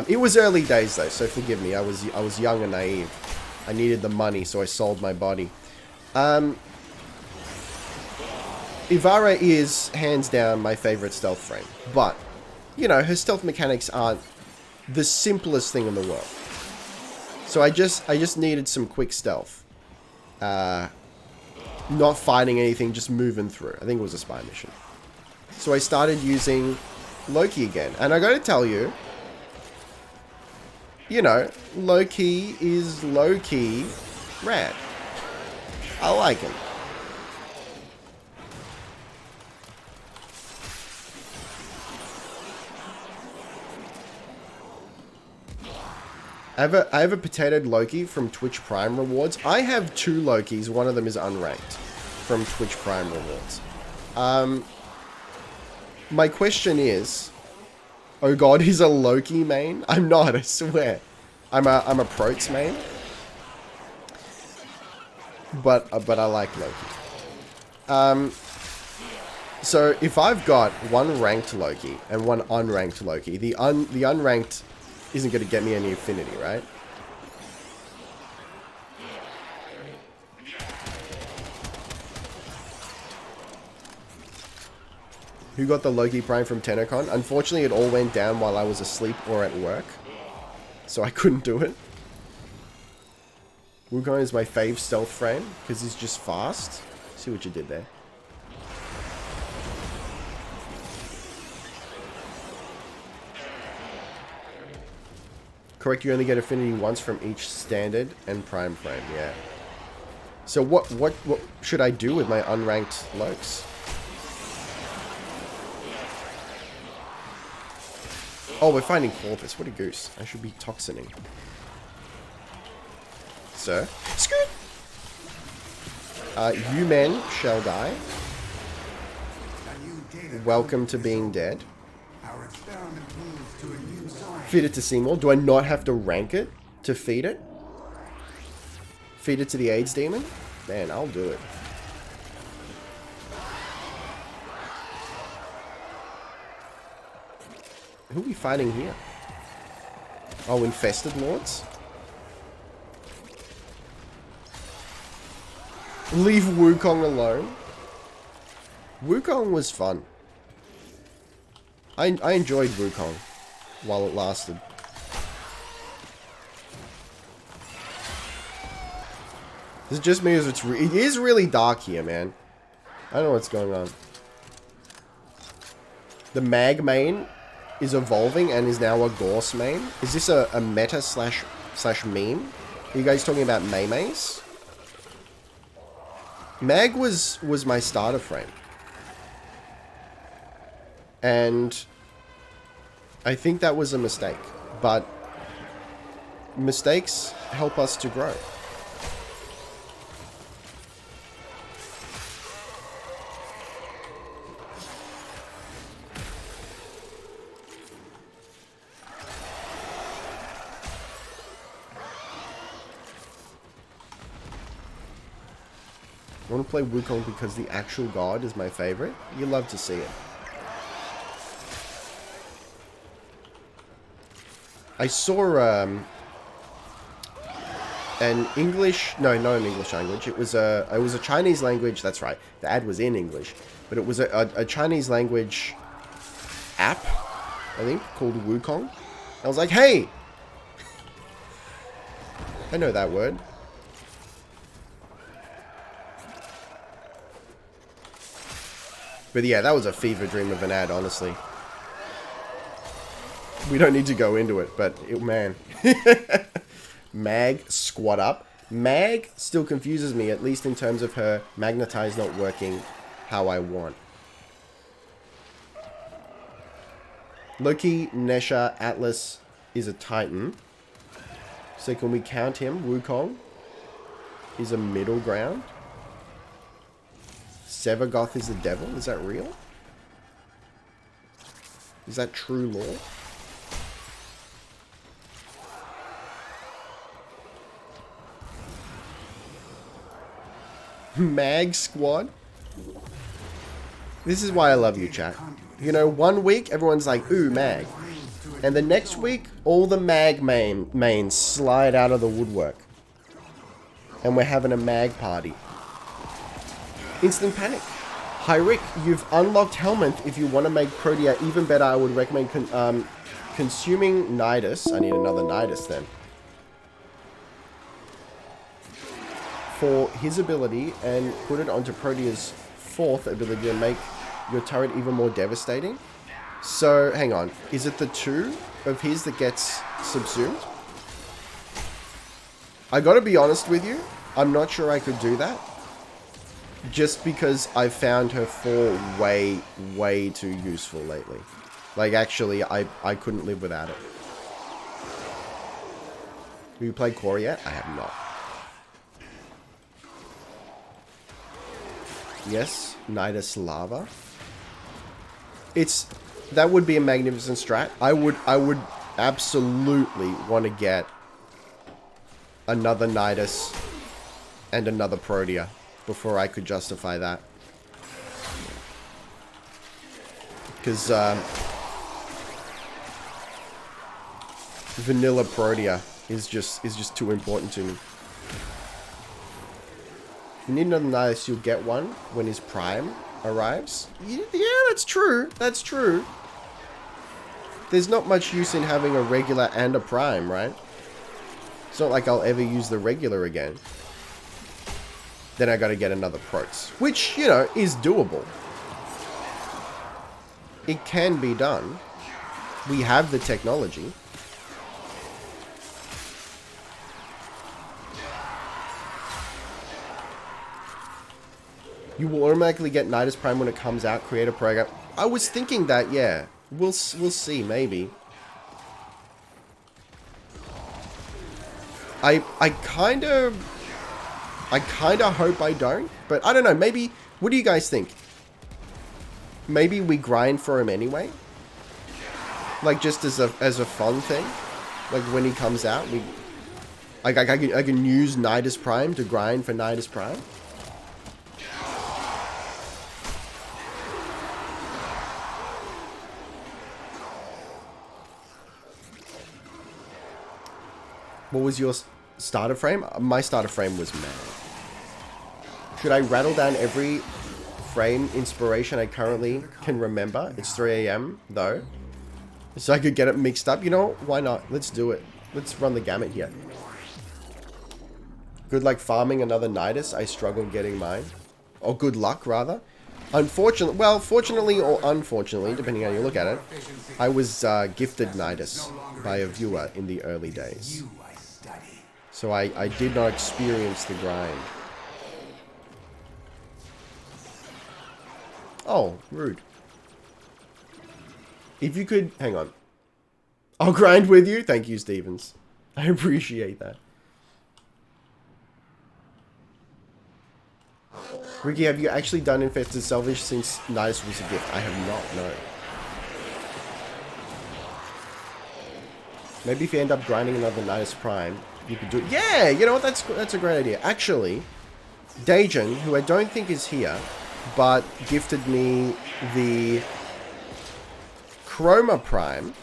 It was early days though, so forgive me. I was young and naive. I needed the money, so I sold my body. Ivara is hands down my favorite stealth frame, but you know, her stealth mechanics aren't the simplest thing in the world. So I just needed some quick stealth. Not fighting anything, just moving through. I think it was a spy mission. So I started using Loki again. And I gotta tell you, you know, low-key is low-key rad. I like him. I have a potatoed Loki from Twitch Prime rewards. I have 2 Lokis. One of them is unranked from Twitch Prime rewards. My question is, oh god, he's a Loki main? I'm not, I swear. I'm a Prots main. But I like Loki. So if I've got one ranked Loki and one unranked Loki, the unranked isn't going to get me any affinity, right? Who got the Loki Prime from TennoCon? Unfortunately, it all went down while I was asleep or at work. So I couldn't do it. Wukong is my fave stealth frame, because he's just fast. See what you did there. Correct, you only get affinity once from each standard and prime frame, yeah. So what should I do with my unranked Lokes? Oh, we're finding Corpus. What a goose. I should be toxining. Sir? Skirt! You men shall die. Welcome to being dead. Feed it to Seymour. Do I not have to rank it to feed it? Feed it to the AIDS demon? Man, I'll do it. Who are we fighting here? Oh, infested lords? Leave Wukong alone. Wukong was fun. I enjoyed Wukong while it lasted. Is it just me, or is it is really dark here, man? I don't know what's going on. The Mag main is evolving and is now a Gorse main. Is this a meta slash meme? Are you guys talking about Maymays? Mag was my starter frame. And I think that was a mistake. But mistakes help us to grow. I want to play Wukong because the actual god is my favorite. You love to see it. I saw an English, no, not an English language. It was a Chinese language. That's right. The ad was in English, but it was a Chinese language app, I think, called Wukong. I was like, hey, I know that word. But yeah, that was a fever dream of an ad, honestly. We don't need to go into it, but man. Mag, squat up. Mag still confuses me, at least in terms of her magnetize not working how I want. Loki, Nesha, Atlas is a Titan. So can we count him? Wukong is a middle ground. Sevagoth is the devil? Is that real? Is that true lore? Mag squad? This is why I love you, chat. You know, one week everyone's like, ooh, Mag. And the next week, all the Mag mains slide out of the woodwork. And we're having a Mag party. Instant panic. Hi Rick, you've unlocked Helminth. If you want to make Protea even better, I would recommend consuming Nidus. I need another Nidus then. For his ability, and put it onto Protea's 4th ability to make your turret even more devastating. So, hang on. Is it the 2 of his that gets subsumed? I gotta be honest with you, I'm not sure I could do that. Just because I've found her 4 way, way too useful lately. Like, actually, I couldn't live without it. Have you played Core yet? I have not. Yes, Nidus Lava. That would be a magnificent strat. I would absolutely want to get another Nidus and another Protea before I could justify that. Because vanilla Protea is just too important to me. If you need another Nidus, you'll get one when his prime arrives. Yeah, that's true. That's true. There's not much use in having a regular and a prime, right? It's not like I'll ever use the regular again. Then I gotta get another Protes. Which, you know, is doable. It can be done. We have the technology. You will automatically get Nidus Prime when it comes out, create a program. I was thinking that, yeah. We'll see, maybe. I kind of hope I don't, but I don't know, maybe, what do you guys think? Maybe we grind for him anyway? Like, just as a fun thing? Like, when he comes out, I can use Nidus Prime to grind for Nidus Prime? What was your starter frame? My starter frame was mad. Should I rattle down every frame inspiration I currently can remember? It's 3 AM, though. So I could get it mixed up. You know what? Why not? Let's do it. Let's run the gamut here. Good luck farming another Nidus. I struggle getting mine. Or good luck, rather. Unfortunately, well, fortunately or unfortunately, depending on how you look at it, I was gifted Nidus by a viewer in the early days. So I did not experience the grind. Oh, rude. If you could... Hang on. I'll grind with you. Thank you, Stevens. I appreciate that. Ricky, have you actually done Infested Selfish since Nidus was a gift? I have not, no. Maybe if you end up grinding another Nidus Prime, you could do it. Yeah, you know what? That's a great idea. Actually, Dajan, who I don't think is here, but gifted me the Chroma Prime,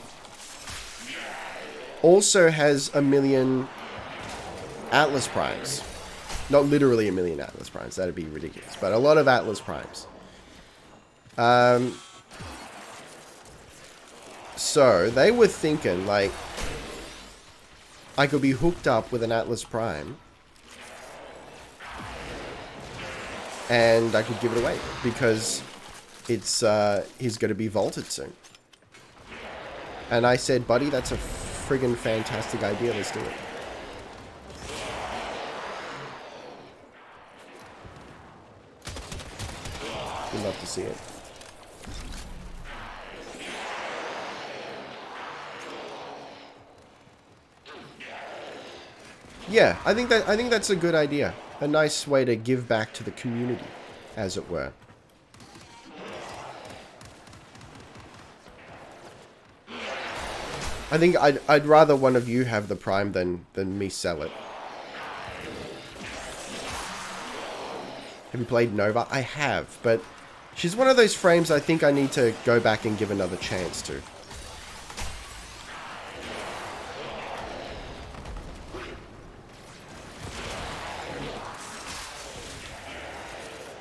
also has 1,000,000 Atlas Primes. Not literally 1,000,000 Atlas Primes. That'd be ridiculous. But a lot of Atlas Primes. So, they were thinking, like, I could be hooked up with an Atlas Prime. And I could give it away. Because it's, he's going to be vaulted soon. And I said, buddy, that's a friggin' fantastic idea. Let's do it. We'd love to see it. Yeah, I think that's a good idea. A nice way to give back to the community, as it were. I think I'd rather one of you have the Prime than me sell it. Have you played Nova? I have, but she's one of those frames I think I need to go back and give another chance to.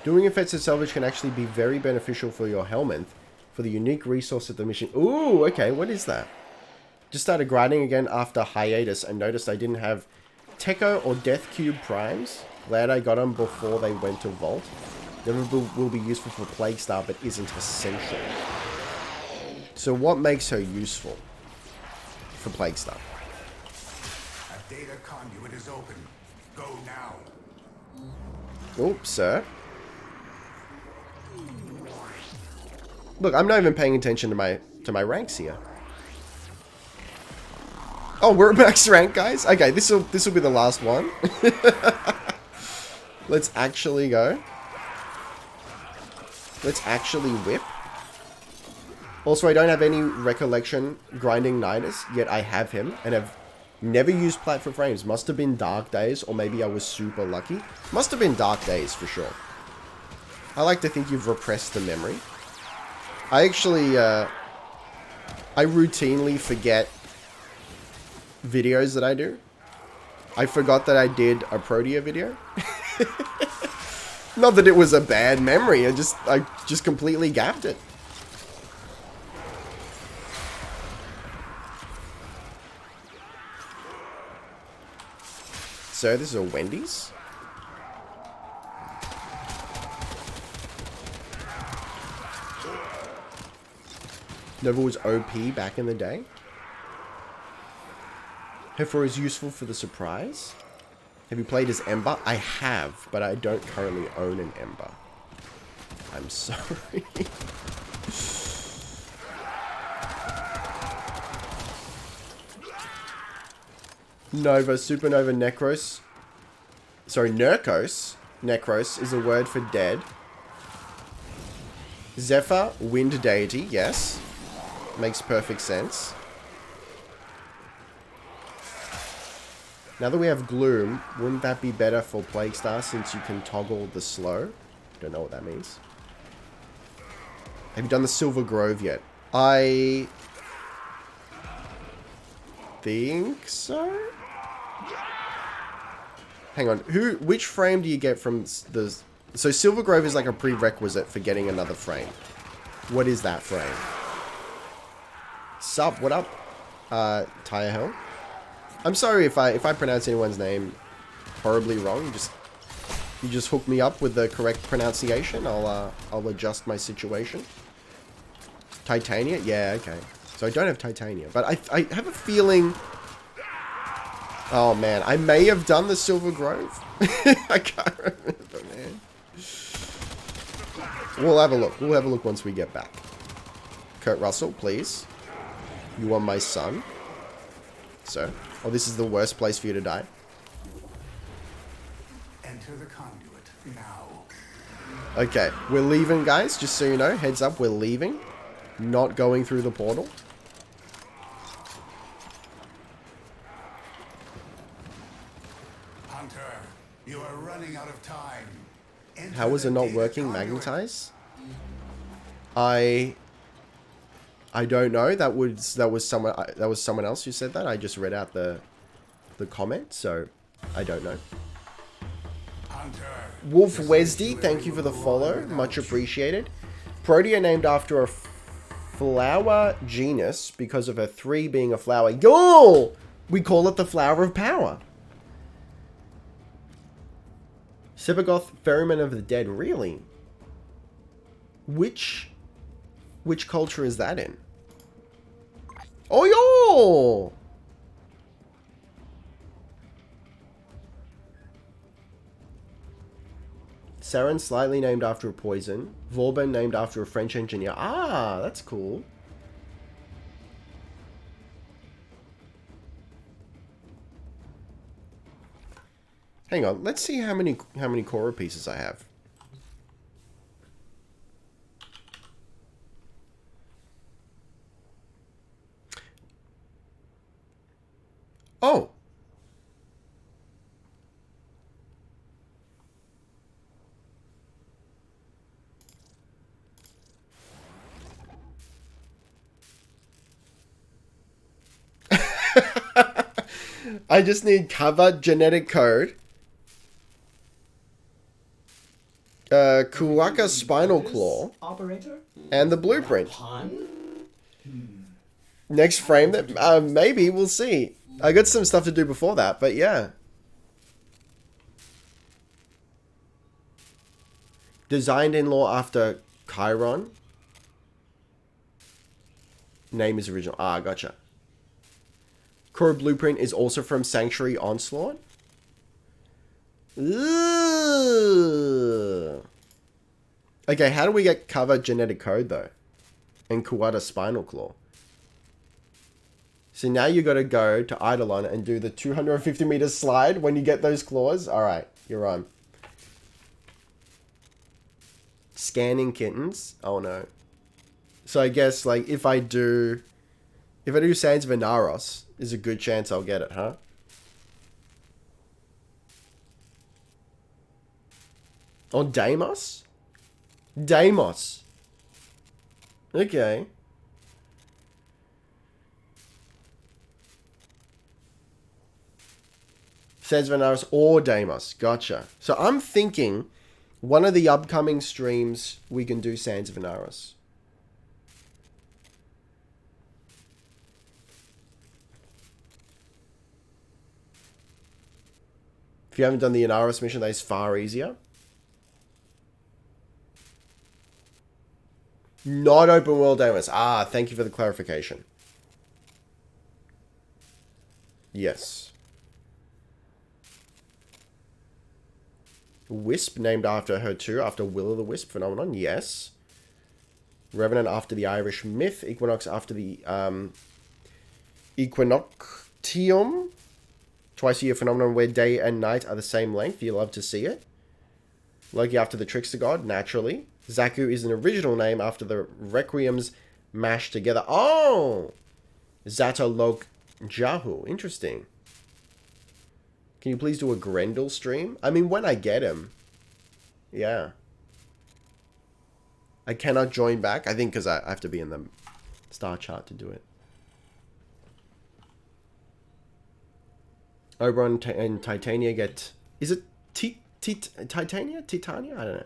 Doing Infested Salvage can actually be very beneficial for your helmet, for the unique resource of the mission. Ooh, okay, what is that? Just started grinding again after hiatus and noticed I didn't have Techo or Death Cube Primes. Glad I got them before they went to Vault. Never will be useful for Plague Star, but isn't essential. So what makes her useful for Plague Star? Data conduit is open. Go now. Oops, sir. Look, I'm not even paying attention to my ranks here. Oh, we're at max rank, guys. Okay, this will be the last one. Let's actually go. Let's actually whip. Also, I don't have any recollection grinding Nidus, yet I have him, and have never used Platform Frames. Must have been dark days, or maybe I was super lucky. Must have been dark days, for sure. I like to think you've repressed the memory. I actually, I routinely forget videos that I do. I forgot that I did a Protea video. Not that it was a bad memory, I just completely gapped it. So this is a Wendy's. Nova was OP back in the day. Heifer is useful for the surprise. Have you played as Ember? I have, but I don't currently own an Ember. I'm sorry. Nova, Supernova, Necros. Sorry, Nurkos. Necros is a word for dead. Zephyr, wind deity, yes. Makes perfect sense. Now that we have Gloom, wouldn't that be better for Plague Star since you can toggle the slow? Don't know what that means. Have you done the Silver Grove yet? I think so? Hang on, which frame do you get from the... So Silver Grove is like a prerequisite for getting another frame. What is that frame? Sup, what up? Tire Hell? I'm sorry if I pronounce anyone's name horribly wrong. You just hook me up with the correct pronunciation. I'll adjust my situation. Titania? Yeah, okay. So I don't have Titania, but I have a feeling... Oh man, I may have done the Silver Grove. I can't remember, man. We'll have a look. We'll have a look once we get back. Kurt Russell, please. You are my son. So, oh, this is the worst place for you to die. Enter the conduit now. Okay, we're leaving, guys. Just so you know, heads up, we're leaving. Not going through the portal. Hunter, you are running out of time. Enter How was the it not data working? conduit. Magnetize? I don't know. That was someone else who said that. I just read out the comment, so I don't know. Hunter, Wolf Wesdy, thank you for the follow. Much appreciated. Protea named after a flower genus because of her 3 being a flower. Yo! We call it the flower of power. Sebagoth, Ferryman of the Dead. Really? Which culture is that in? Oh, yo! Saren slightly named after a poison. Vauban named after a French engineer. Ah, that's cool. Hang on, let's see how many Korra pieces I have. Oh. I just need cover, genetic code. Kuwaka spinal claw. Operator? And the blueprint. Pun? Next frame that maybe we'll see. I got some stuff to do before that, but yeah. Designed in law after Chiron. Name is original. Ah, gotcha. Core Blueprint is also from Sanctuary Onslaught. Ooh. Okay, how do we get Cover Genetic Code, though? And Kuwata Spinal Claw. So now you got to go to Eidolon and do the 250 meter slide when you get those claws. Alright, you're on. Scanning kittens. Oh no. So I guess, like, if I do Sands of Inaros, there's a good chance I'll get it, huh? Oh, Deimos? Deimos. Okay. Sands of Inaros or Deimos. Gotcha. So I'm thinking one of the upcoming streams we can do Sands of Inaros. If you haven't done the Inaros mission, that is far easier. Not open world Deimos. Ah, thank you for the clarification. Yes. Wisp named after her too, after Will-o'-the-Wisp phenomenon. Yes. Revenant after the Irish myth. Equinox after the Equinoctium. Twice a year phenomenon where day and night are the same length. You love to see it. Loki after the Trickster God, naturally. Zaku is an original name after the Requiems mashed together. Oh! Zatolog Jahu. Interesting. Can you please do a Grendel stream? I mean, when I get him. Yeah. I cannot join back. I think because I have to be in the star chart to do it. Oberon and Titania get... Is it Titania? Titania? I don't know.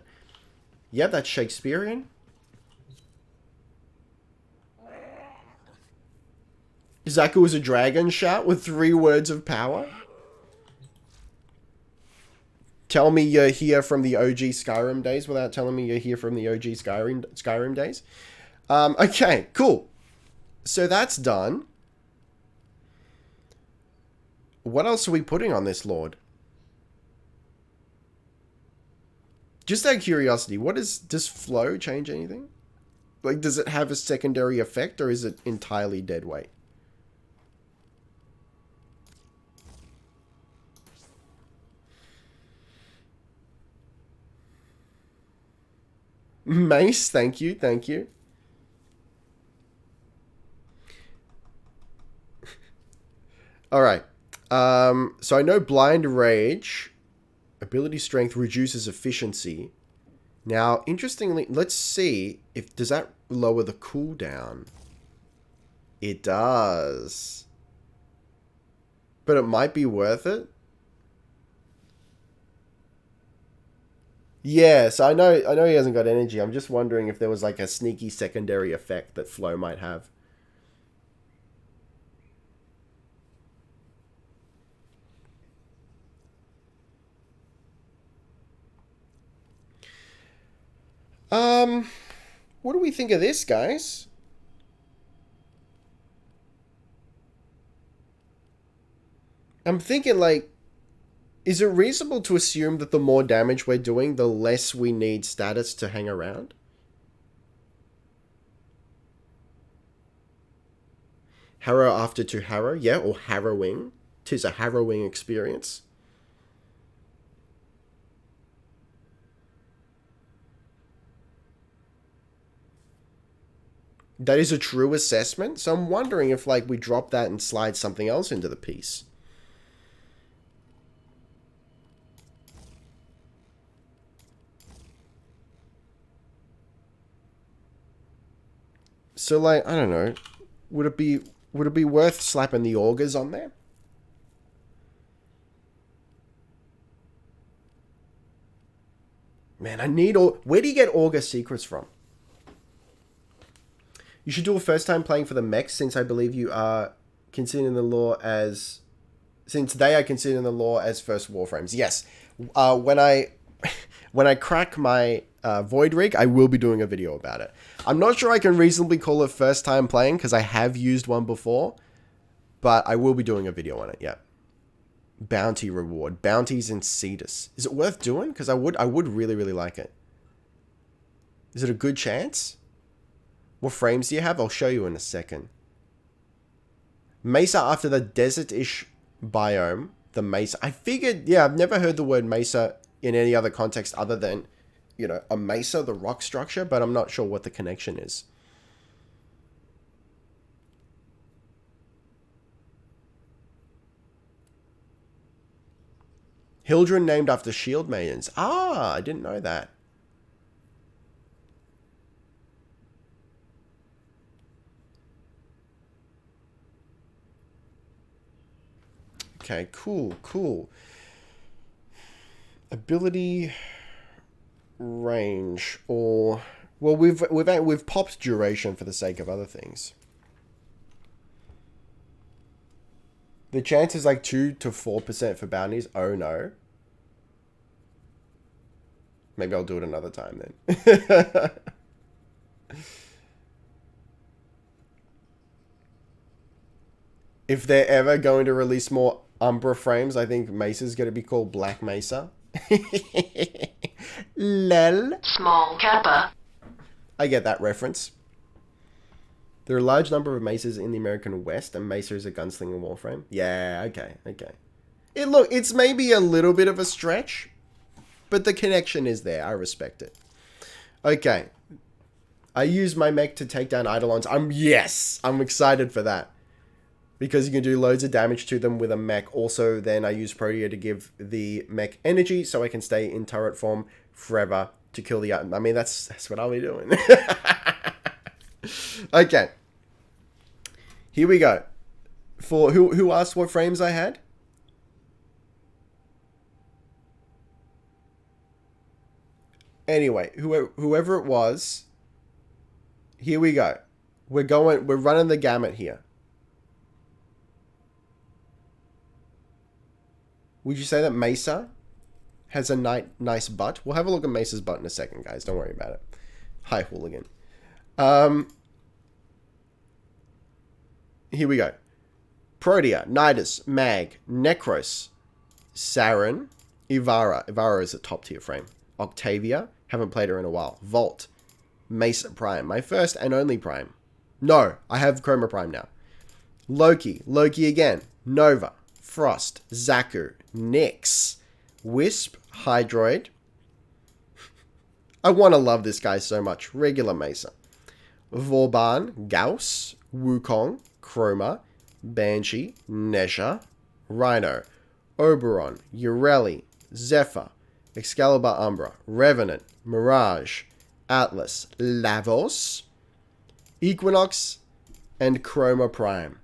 Yeah, that's Shakespearean. Zaku is a dragon shout with 3 words of power. Tell me you're here from the OG Skyrim days without telling me you're here from the OG Skyrim days. Okay, cool. So that's done. What else are we putting on this Lord? Just out of curiosity, does flow change anything? Like, does it have a secondary effect or is it entirely dead weight? Mace, thank you, thank you. Alright. So I know Blind Rage, ability strength reduces efficiency. Now, interestingly, let's see if, does that lower the cooldown? It does. But it might be worth it. Yeah, so I know he hasn't got energy. I'm just wondering if there was like a sneaky secondary effect that Flow might have. What do we think of this, guys? I'm thinking, like, is it reasonable to assume that the more damage we're doing, the less we need status to hang around? Harrow after to harrow, yeah, or harrowing. 'Tis a harrowing experience. That is a true assessment. So I'm wondering if, like, we drop that and slide something else into the piece. So, like, I don't know. Would it be worth slapping the augurs on there? Man, I need all... Where do you get augur secrets from? You should do a first time playing for the mechs, since I believe you are considering the law as... Since they are considering the law as first Warframes. Yes. When I crack my Void Rig, I will be doing a video about it. I'm not sure I can reasonably call it first time playing, because I have used one before. but I will be doing a video on it, yeah. Bounty reward. Bounties in Cetus. Is it worth doing? Because I would really, really like it. Is it a good chance? What frames do you have? I'll show you in a second. Mesa after the desert-ish biome. The mesa. I figured, yeah, I've never heard the word mesa in any other context other than, you know, a mesa, the rock structure, but I'm not sure what the connection is. Hildren named after shield maidens. Ah, I didn't know that. Okay, cool, cool. Ability range, or well, we've popped duration for the sake of other things. The chance is like 2 to 4% for bounties. Oh no. Maybe I'll do it another time then. If they're ever going to release more Umbra frames, I think Mesa's going to be called Black Mesa. Lel. Small Kappa. I get that reference. There are a large number of Mesas in the American West, and Mesa is a gunslinger Warframe. Yeah, okay, okay. It's maybe a little bit of a stretch, but the connection is there. I respect it. Okay. I use my mech to take down Eidolons. I'm excited for that. Because you can do loads of damage to them with a mech. Also, then I use Protea to give the mech energy so I can stay in turret form forever to kill the... I mean, that's what I'll be doing. Okay. Here we go. For who asked what frames I had? Anyway, whoever it was, here we go. We're running the gamut here. Would you say that Mesa has a nice butt? We'll have a look at Mesa's butt in a second, guys. Don't worry about it. Hi, hooligan. Here we go. Protea, Nidus, Mag, Necros, Saren, Ivara. Ivara is a top tier frame. Octavia. Haven't played her in a while. Volt. Mesa Prime. My first and only Prime. No, I have Chroma Prime now. Loki. Loki again. Nova. Frost. Zaku. Nyx. Wisp. Hydroid. I want to love this guy so much. Regular Mesa. Vauban. Gauss. Wukong. Chroma. Banshee. Nesha. Rhino. Oberon. Ureli. Zephyr. Excalibur Umbra, Revenant, Mirage, Atlas, Lavos, Equinox, and Chroma Prime.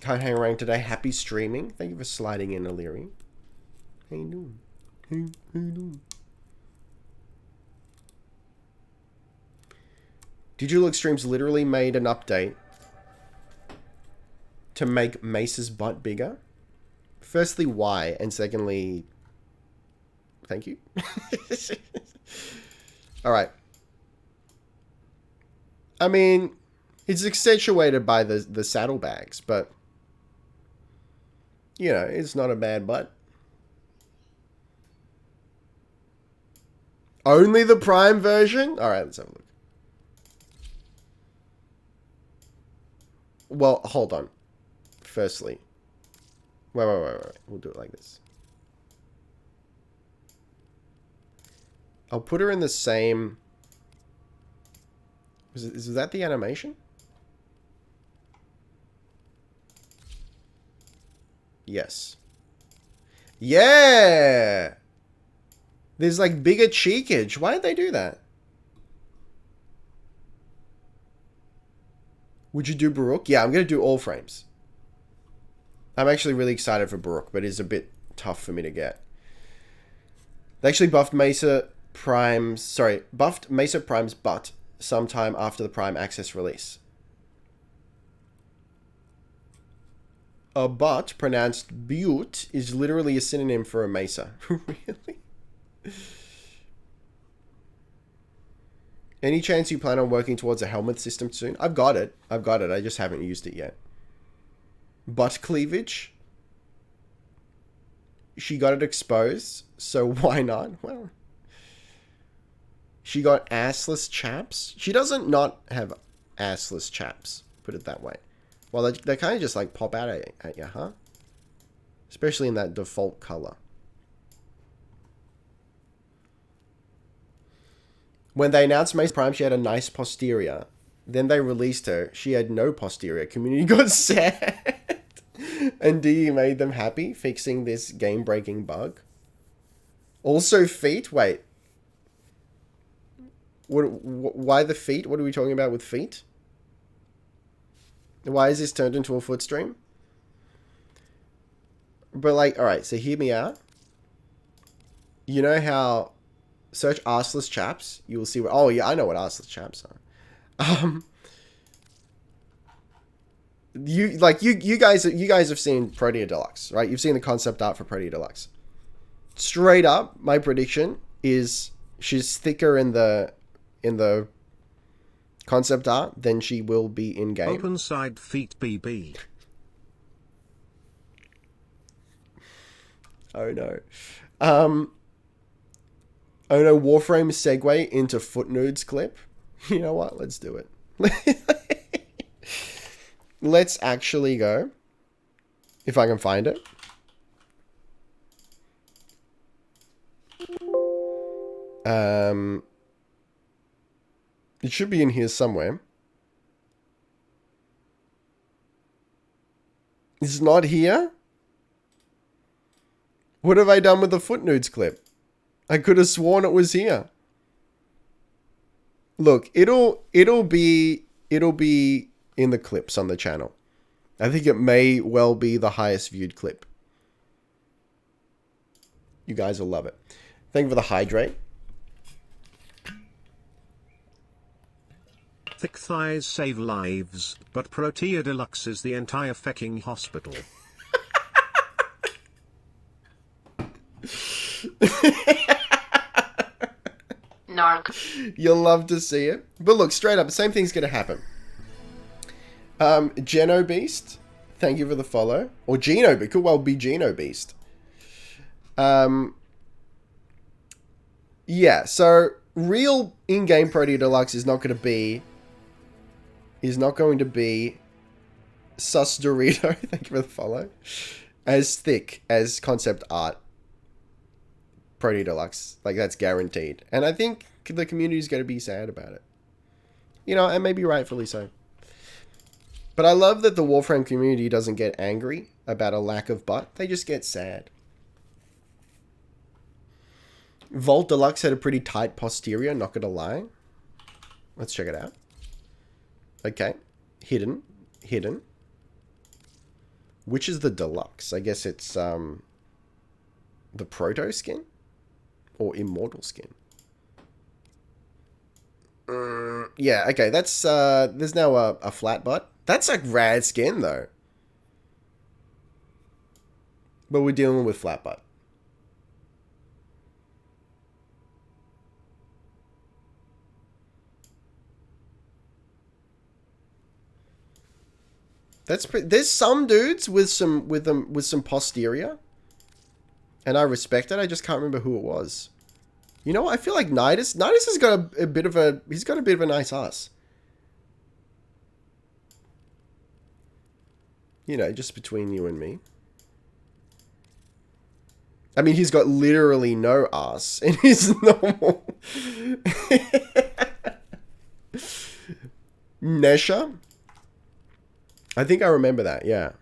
Can't hang around today. Happy streaming. Thank you for sliding in, Illyri. How you doing? How you doing? Digital Extremes literally made an update to make Mesa's butt bigger. Firstly, why? And secondly, thank you. Alright. I mean, it's accentuated by the saddlebags, but, you know, it's not a bad butt. Only the Prime version? Alright, let's have a look. Well, hold on. Firstly. Wait. We'll do it like this. I'll put her in the same... Is that the animation? Yes. Yeah! There's like bigger cheekage. Why did they do that? Would you do Baruch? Yeah, I'm going to do all frames. I'm actually really excited for Baruch, but it's a bit tough for me to get. They actually buffed Mesa Prime's butt sometime after the Prime Access release. a butt pronounced butte is literally a synonym for a mesa. Really? Any chance you plan on working towards a helmet system soon? I've got it. I just haven't used it yet. Butt cleavage. She got it exposed, so why not? Well, she got assless chaps. She doesn't not have assless chaps, put it that way. Well, they kind of just like pop out at you, huh? Especially in that default color. When they announced Mace Prime, she had a nice posterior. Then they released her. She had no posterior. Community got sad. And DE made them happy, fixing this game-breaking bug. Also feet? Wait. Why the feet? What are we talking about with feet? Why is this turned into a foot stream? But like, alright, so hear me out. You know how... Search arseless chaps. You will see what... Oh, yeah, I know what arseless chaps are. You guys have seen Protea Deluxe, right? You've seen the concept art for Protea Deluxe. Straight up, my prediction is she's thicker in the concept art than she will be in game. Open side feet BB. Oh no. Oh no, Warframe segue into foot nudes clip. You know what? Let's do it. Let's actually go. If I can find it. It should be in here somewhere. It's not here? What have I done with the foot nudes clip? I could have sworn it was here. Look, it'll be in the clips on the channel. I think it may well be the highest viewed clip. You guys will love it. Thank you for the hydrate. Thick thighs save lives, but Protea Deluxe is the entire fecking hospital. Narc. You'll love to see it. But look, straight up, the same thing's going to happen. Geno Beast, thank you for the follow. Or Geno, it could well be Geno Beast. Yeah, so real in-game Protea Deluxe is not going to be Sus Dorito, thank you for the follow, as thick as concept art Protea Deluxe. Like, that's guaranteed. And I think the community is going to be sad about it. You know, and maybe rightfully so. But I love that the Warframe community doesn't get angry about a lack of butt. They just get sad. Vault Deluxe had a pretty tight posterior, not gonna lie. Let's check it out. Okay. Hidden. Which is the Deluxe? I guess it's the Proto skin? Or Immortal skin? Yeah, okay, that's there's now a flat butt. That's a rad skin though. But we're dealing with flat butt. That's there's some dudes with some posterior, and I respect it. I just can't remember who it was. You know what? I feel like Nidus has got a bit of a nice ass. You know, just between you and me. I mean, he's got literally no ass in his normal. Nesha? I think I remember that, yeah.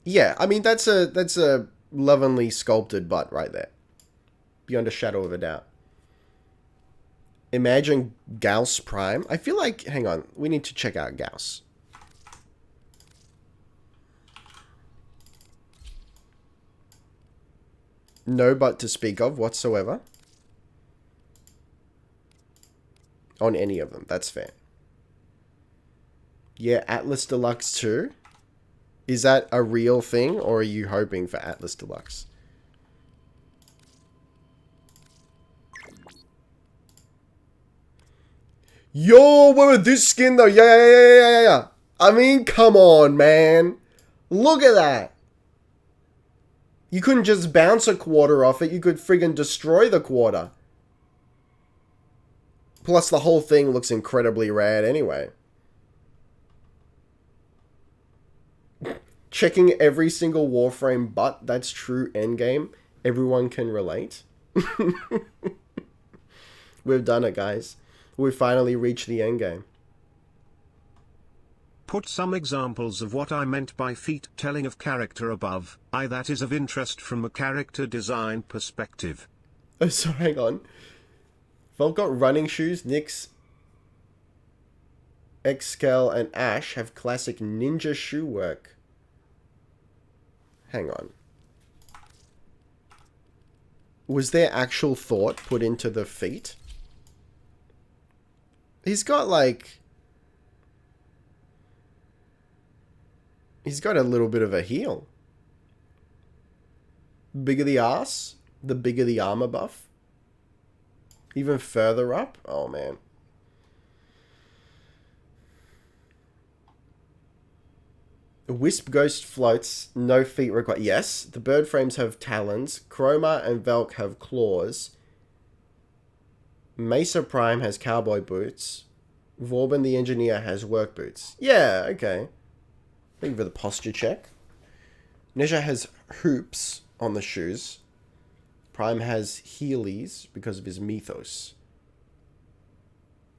Yeah, I mean, that's a lovingly sculpted butt right there. Beyond a shadow of a doubt. Imagine Gauss Prime. I feel like, hang on, we need to check out Gauss. No butt to speak of whatsoever. On any of them. That's fair. Yeah, Atlas Deluxe 2. Is that a real thing, or are you hoping for Atlas Deluxe? Yo, what with this skin though? Yeah. I mean, come on, man. Look at that. You couldn't just bounce a quarter off it. You could friggin' destroy the quarter. Plus, the whole thing looks incredibly rad anyway. Checking every single Warframe butt. That's true endgame. Everyone can relate. We've done it, guys. We finally reached the endgame. Put some examples of what I meant by feet telling of character above. That is of interest from a character design perspective. Oh, so hang on. If I've got running shoes, Nyx, Xscale, and Ash have classic ninja shoe work. Hang on. Was there actual thought put into the feet? He's got like... He's got a little bit of a heel. Bigger the ass, the bigger the armor buff. Even further up. Oh, man. Wisp Ghost floats, no feet required. Yes, the bird frames have talons. Chroma and Velk have claws. Mesa Prime has cowboy boots. Vorben the engineer has work boots. Yeah, okay. Thank you for the posture check. Nezha has hoops on the shoes. Prime has Heelys because of his mythos.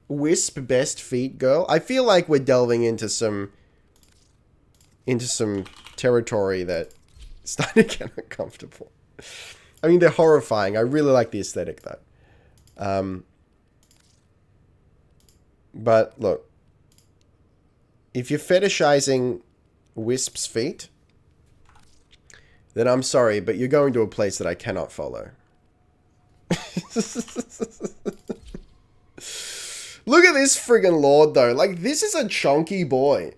Wisp, best feet girl. I feel like we're delving into some territory that starting to get uncomfortable. I mean, they're horrifying. I really like the aesthetic though. But look, if you're fetishizing Wisp's feet, then I'm sorry, but you're going to a place that I cannot follow. Look at this friggin' lord, though. Like, this is a chunky boy.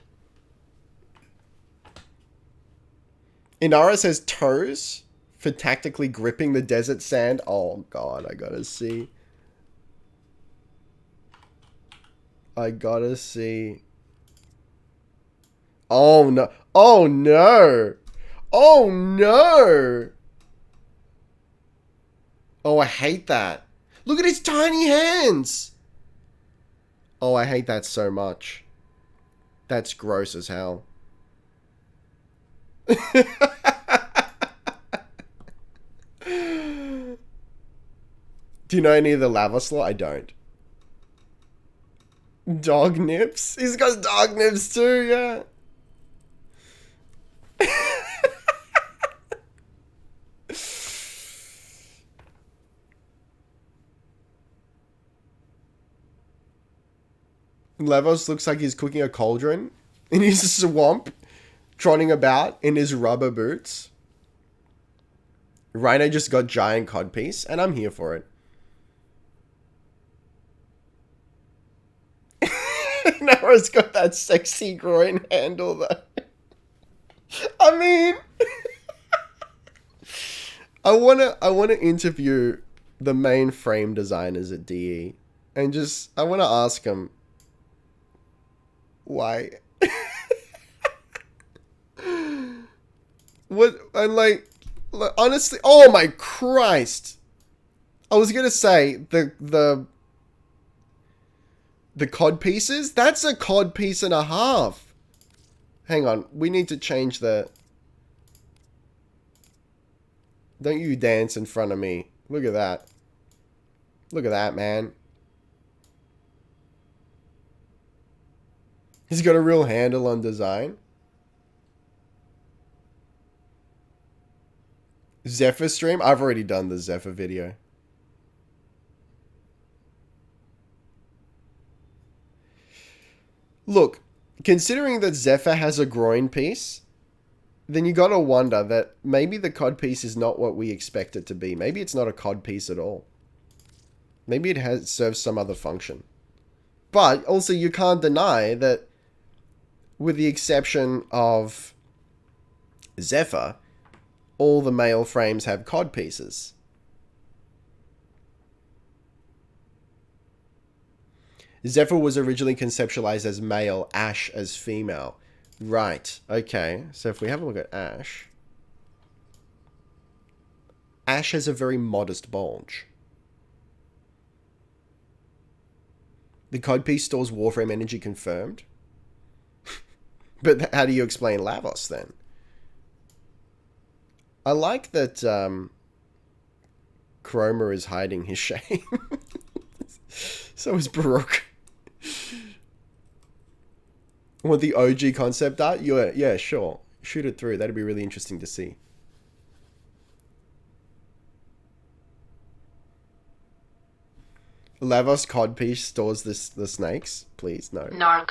Inara says toes for tactically gripping the desert sand. Oh, God, I gotta see. I gotta see. Oh, no. Oh, no. Oh, no. Oh, I hate that. Look at his tiny hands. Oh, I hate that so much. That's gross as hell. Do you know any of the LAVOS lore? I don't. Dog nips? He's got dog nips too, yeah. LAVOS looks like he's cooking a cauldron in his swamp, trotting about in his rubber boots. Rhino just got giant codpiece, and I'm here for it. Nora's got that sexy groin handle, though. I mean, I wanna interview the main frame designers at DE, and I wanna ask them why. What? And like, honestly, oh my Christ! I was gonna say the cod pieces. That's a cod piece and a half. Hang on, we need to change the. Don't you dance in front of me. Look at that. Look at that, man. He's got a real handle on design. Zephyr stream? I've already done the Zephyr video. Look, considering that Zephyr has a groin piece, then you gotta wonder that maybe the cod piece is not what we expect it to be. Maybe it's not a cod piece at all. Maybe it serves some other function. But also you can't deny that with the exception of Zephyr, all the male frames have cod pieces. Zephyr was originally conceptualized as male, Ash as female. Right, okay. So if we have a look at Ash, Ash has a very modest bulge. The codpiece stores Warframe energy confirmed. But how do you explain LAVOS then? I like that Chroma is hiding his shame. So is Baruch. Want the OG concept art? Yeah, sure. Shoot it through. That'd be really interesting to see. LAVOS codpiece stores the snakes? Please, no. Narc.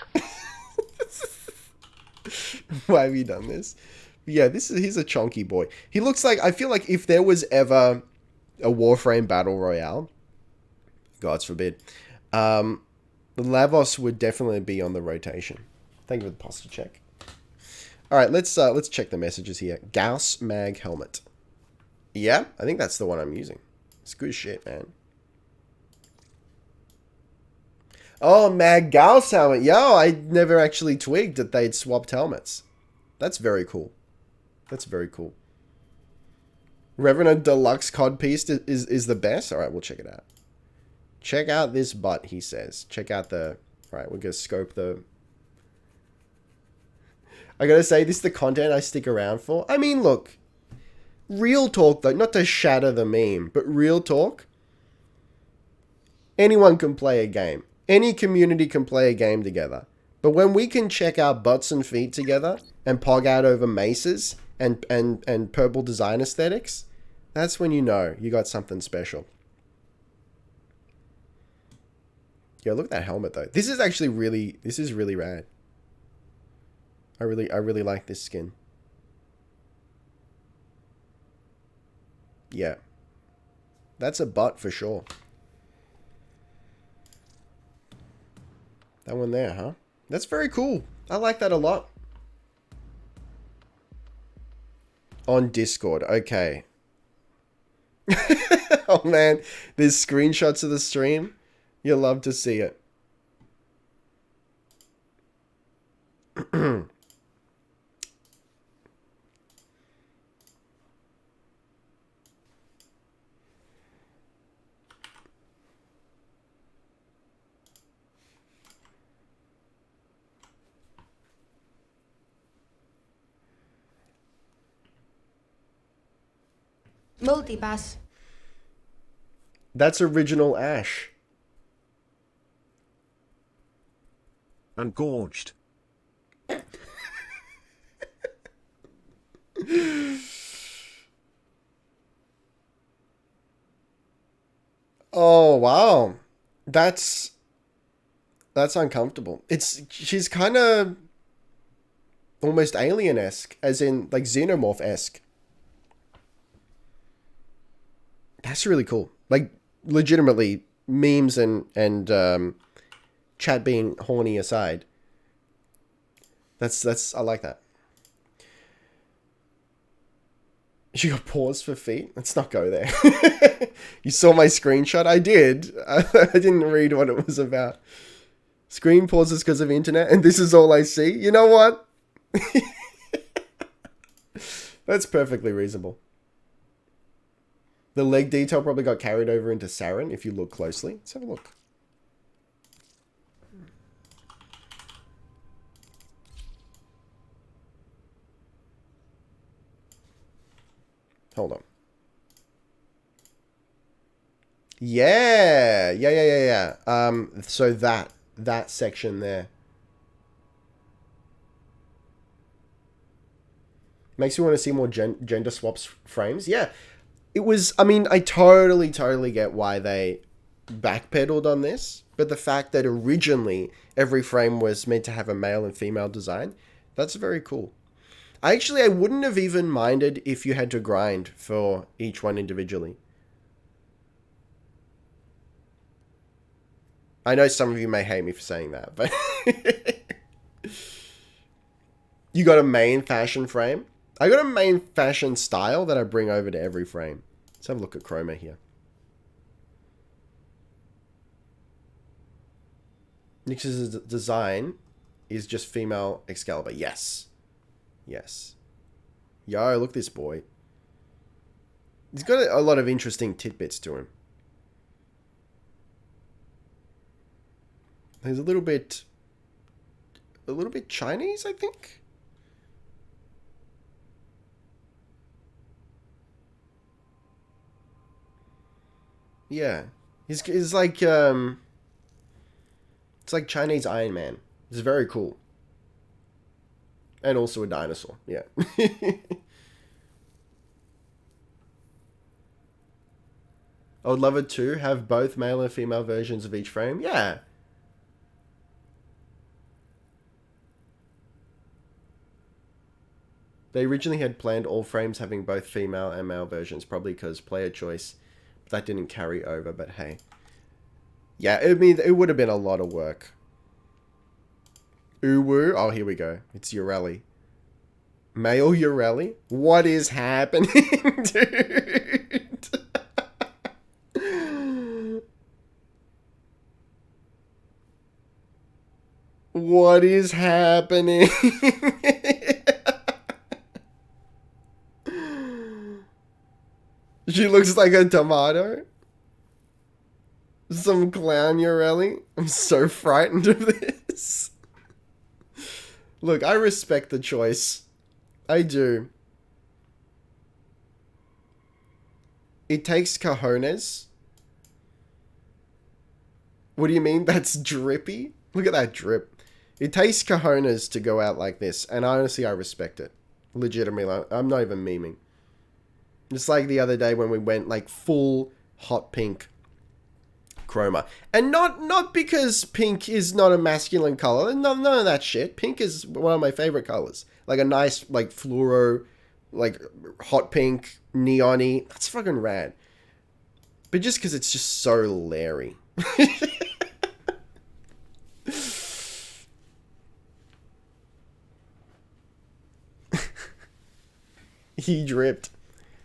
Why have you done this? Yeah, he's a chonky boy. He looks like, I feel like if there was ever a Warframe battle royale, gods forbid, LAVOS would definitely be on the rotation. Thank you for the posture check. All right, let's check the messages here. Gauss mag helmet. Yeah, I think that's the one I'm using. It's good shit, man. Oh, mag Gauss helmet. Yo, I never actually twigged that they'd swapped helmets. That's very cool. That's very cool. Revenant Deluxe Codpiece is the best. All right, we'll check it out. Check out this butt, he says. Check out the... All right, we're going to scope the... I got to say, this is the content I stick around for. I mean, look. Real talk, though. Not to shatter the meme, but real talk. Anyone can play a game. Any community can play a game together. But when we can check our butts and feet together and pog out over maces and purple design aesthetics, that's when you know you got something special. Yo, look at that helmet though. This is actually really rad. I really like this skin. Yeah. That's a butt for sure. That one there, huh? That's very cool. I like that a lot. On Discord. Okay. Oh, man. There's screenshots of the stream. You'll love to see it. Multipass. That's original Ash. And gorged. Oh, wow. That's uncomfortable. She's kind of almost alien-esque, as in like xenomorph-esque. That's really cool. Like, legitimately, memes and chat being horny aside. I like that. She got paused for feet? Let's not go there. You saw my screenshot? I did. I didn't read what it was about. Screen pauses because of internet, and this is all I see? You know what? That's perfectly reasonable. The leg detail probably got carried over into Saren, if you look closely. Let's have a look. Hold on. Yeah. So that section there. Makes me want to see more gender swaps frames. Yeah. It was, I mean, I totally get why they backpedaled on this, but the fact that originally every frame was meant to have a male and female design, that's very cool. I wouldn't have even minded if you had to grind for each one individually. I know some of you may hate me for saying that, but you got a main fashion frame. I got a main fashion style that I bring over to every frame. Let's have a look at Chroma here. Nyx's design is just female Excalibur. Yes. Yes. Yo, look at this boy. He's got a lot of interesting tidbits to him. He's a little bit Chinese, I think. Yeah. He's like, it's like Chinese Iron Man. It's very cool. And also a dinosaur. Yeah. I would love it to have both male and female versions of each frame. Yeah. They originally had planned all frames having both female and male versions, probably because player choice. But that didn't carry over, but hey. Yeah, I mean, it would have been a lot of work. Uwu. Oh, here we go. It's Urelli. Male Urelli? What is happening, dude? What is happening? She looks like a tomato. Some clown Urelli. I'm so frightened of this. Look, I respect the choice. I do. It takes cojones. What do you mean? That's drippy? Look at that drip. It takes cojones to go out like this. And honestly, I respect it. Legitimately. I'm not even memeing. Just like the other day when we went like full hot pink chroma. And not because pink is not a masculine color. None of that shit. Pink is one of my favorite colors. Like a nice like fluoro, like hot pink, neon-y. That's fucking rad. But just because it's just so Larry. He dripped.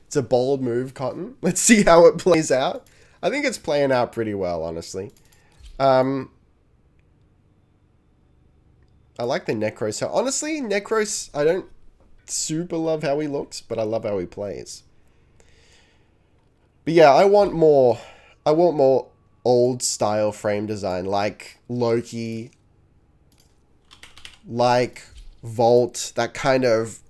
It's a bold move, Cotton. Let's see how it plays out. I think it's playing out pretty well, honestly. I like the Necros. So honestly, Necros, I don't super love how he looks, but I love how he plays. But yeah, I want more old style frame design, like Loki, like Volt, that kind of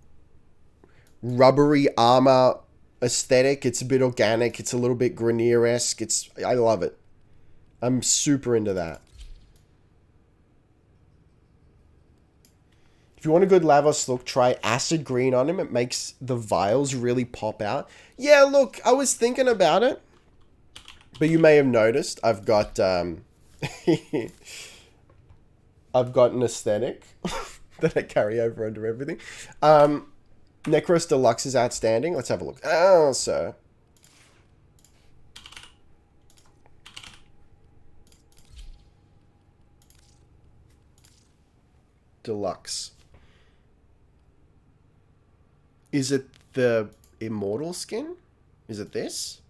rubbery armor aesthetic. It's a bit organic. It's a little bit Grenier-esque. I love it. I'm super into that. If you want a good LAVOS look, try acid green on him. It makes the vials really pop out. Yeah, look, I was thinking about it. But you may have noticed I've got I've got an aesthetic that I carry over under everything. Necros Deluxe is outstanding. Let's have a look. Oh, sir. Deluxe. Is it the Immortal skin? Is it this?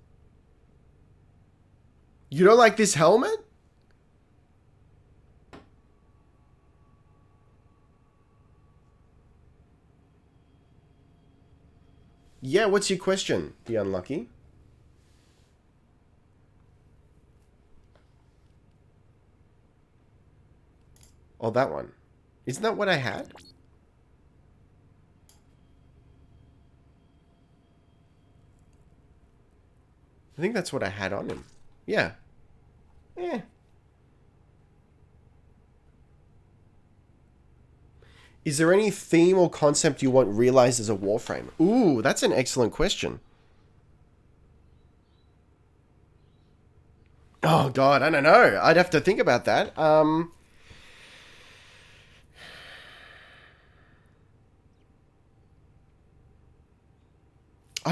You don't like this helmet? Yeah, what's your question, the unlucky? Oh, that one. Isn't that what I had? I think that's what I had on him. Yeah. Eh. Is there any theme or concept you want realized as a Warframe? Ooh, that's an excellent question. Oh, God, I don't know. I'd have to think about that. I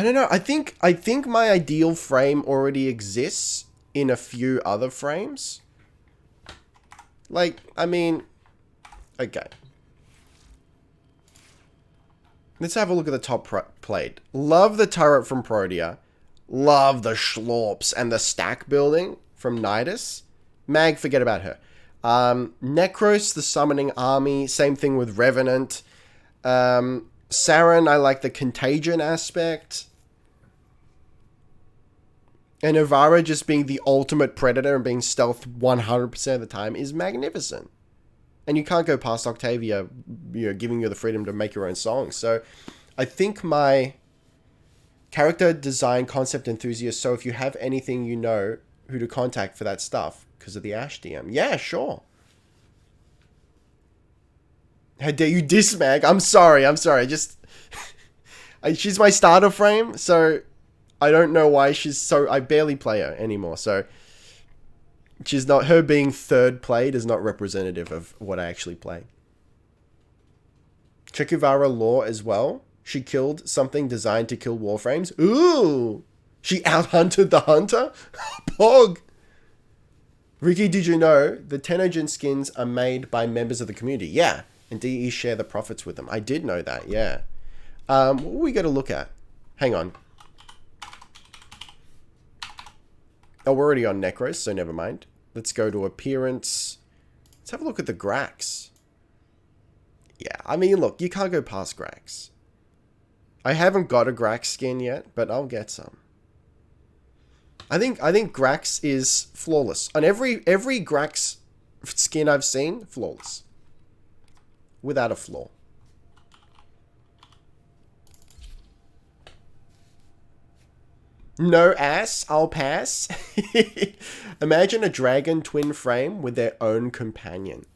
don't know. I think my ideal frame already exists in a few other frames. Like, I mean, okay. Let's have a look at the top plate. Love the turret from Protea. Love the schlorps and the stack building from Nidus. Mag, forget about her. Necros, the summoning army. Same thing with Revenant. Saren, I like the contagion aspect. And Ivara just being the ultimate predator and being stealth 100% of the time is magnificent. And you can't go past Octavia, you know, giving you the freedom to make your own songs. So I think my character design concept enthusiast, so if you have anything, you know who to contact for that stuff because of the Ash DM. Yeah, sure. How dare you diss Mag? I'm sorry. Just, she's my starter frame, so I don't know why she's so... I barely play her anymore, so... She's not... Her being third played is not representative of what I actually play. Chekuvara lore as well. She killed something designed to kill Warframes. Ooh! She outhunted the hunter? Pog! Ricky, did you know the Tenogen skins are made by members of the community? Yeah. And DE share the profits with them. I did know that, yeah. What were we going to look at? Hang on. Oh, we're already on Necros, so never mind. Let's go to appearance. Let's have a look at the Grax. Yeah, I mean, look, you can't go past Grax. I haven't got a Grax skin yet, but I'll get some. I think Grax is flawless. On every Grax skin I've seen, flawless. Without a flaw. No ass, I'll pass. Imagine a dragon twin frame with their own companion.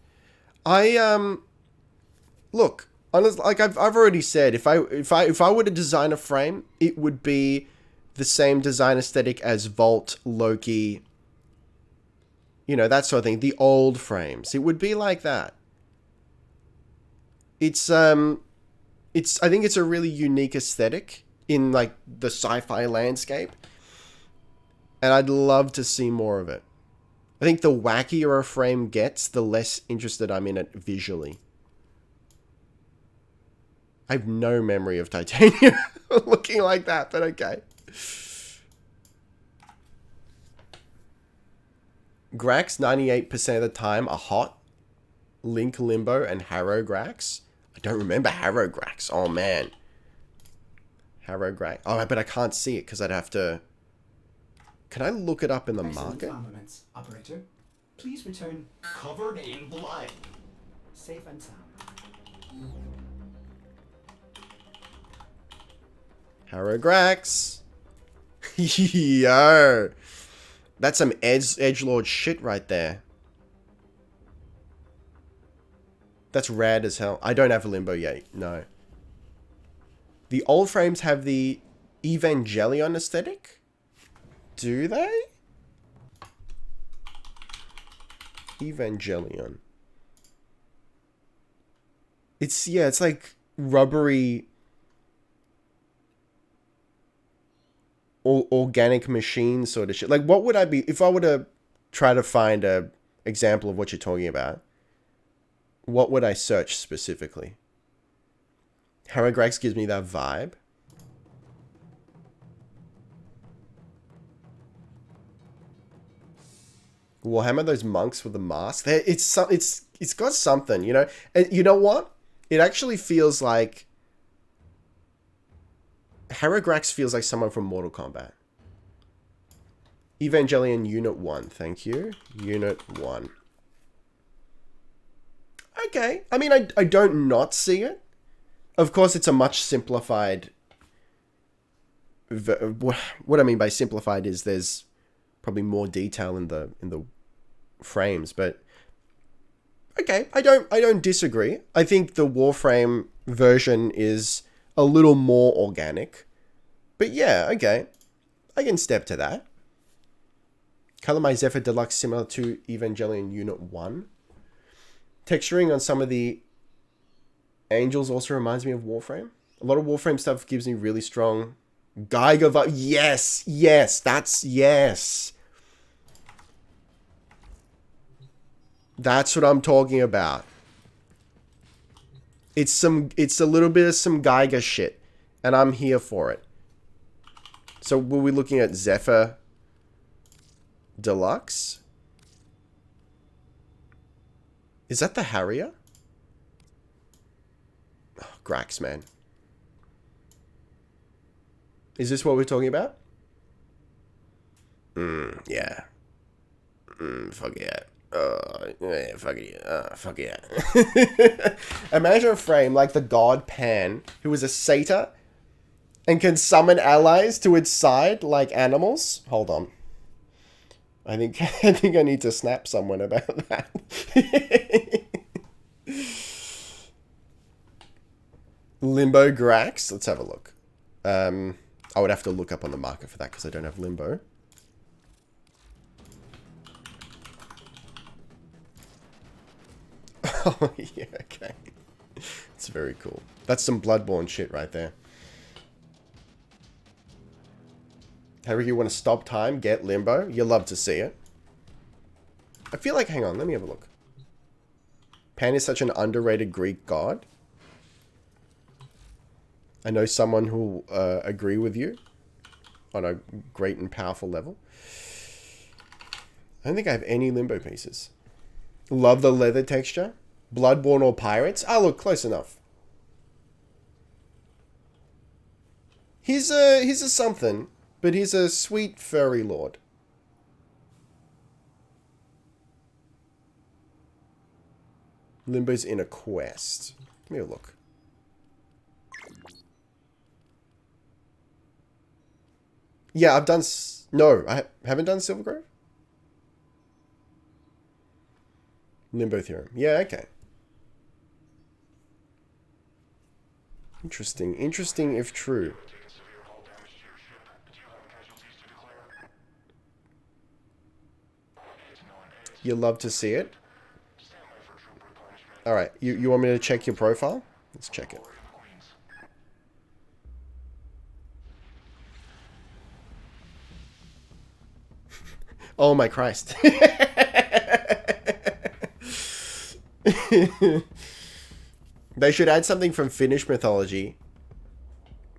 Look, honestly, like I've already said, if I were to design a frame, it would be the same design aesthetic as Vault, Loki, you know, that sort of thing. The old frames. It would be like that. I think it's a really unique aesthetic in like the sci-fi landscape, and I'd love to see more of it. I think the wackier a frame gets, the less interested I'm in it visually. I have no memory of Titanium looking like that, but okay. Grax 98% of the time are hot. Link, Limbo, and Harrow Grax. I don't remember Harrow Grax. Oh man. Harrow Grax. Oh, but I can't see it because I'd have to... Can I look it up in the market? Armaments, operator. Please return Covered in blood. safe and sound. Harrow Grax. Yo. That's some edgelord shit right there. That's rad as hell. I don't have a Limbo yet. No. The old frames have the Evangelion aesthetic? Do they? Evangelion. It's, yeah, it's like rubbery... organic machine sort of shit. Like, what would I be... If I were to try to find a example of what you're talking about, what would I search specifically? Harrow Grax gives me that vibe. Warhammer, those monks with the mask. It's got something, you know? And you know what? It actually feels like... Harrow Grax feels like someone from Mortal Kombat. Evangelion Unit 1, thank you. Unit 1. Okay. I mean, I don't not see it. Of course, it's a much simplified... What I mean by simplified is there's probably more detail in the frames, but... Okay, I don't disagree. I think the Warframe version is a little more organic. But yeah, okay. I can step to that. Color my Zephyr Deluxe similar to Evangelion Unit 1. Texturing on some of the angels also reminds me of Warframe. A lot of Warframe stuff gives me really strong Geiger vibe. Yes, yes, that's yes. That's what I'm talking about. It's a little bit of some Geiger shit, and I'm here for it. So were we looking at Zephyr Deluxe? Is that the Harrier? Oh, Grax, man. Is this what we're talking about? Yeah. Fuck yeah. Yeah, fuck yeah. Fuck yeah. Imagine a frame like the god Pan, who is a satyr and can summon allies to its side like animals. Hold on. I think I need to snap someone about that. Limbo Grax. Let's have a look. I would have to look up on the market for that because I don't have Limbo. Oh, yeah, okay. It's very cool. That's some Bloodborne shit right there. However, you want to stop time, get Limbo. You'll love to see it. I feel like, hang on, let me have a look. Pan is such an underrated Greek god. I know someone who'll agree with you on a great and powerful level. I don't think I have any Limbo pieces. Love the leather texture. Bloodborne or Pirates? Oh, look, close enough. He's a something, but he's a sweet furry lord. Limbo's in a quest. Let me have a look. Yeah, I've done... No, I haven't done Silvergrove. Limbo Theorem. Yeah, okay. Interesting. Interesting if true. You love to see it. Alright, you want me to check your profile? Let's check it. Oh my Christ. They should add something from Finnish mythology.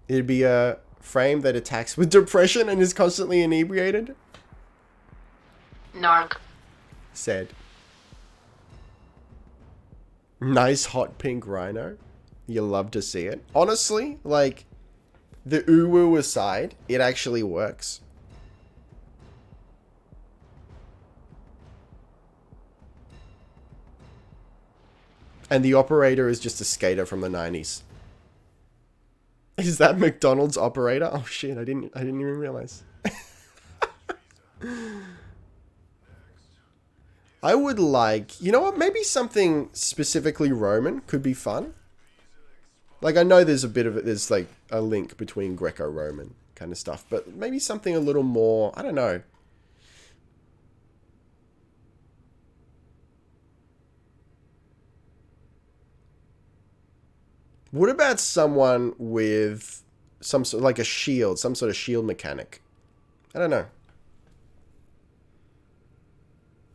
It'd be a frame that attacks with depression and is constantly inebriated. Narc. Said. Nice hot pink rhino. You love to see it. Honestly, like, the uwu aside, it actually works. And the operator is just a skater from the 90s. Is that McDonald's operator? Oh shit, I didn't even realize. I would like, you know what, maybe something specifically Roman could be fun. Like, I know there's a bit of it, there's like a link between Greco-Roman kind of stuff, but maybe something a little more, I don't know. What about someone with some sort, like a shield, some sort of shield mechanic? I don't know.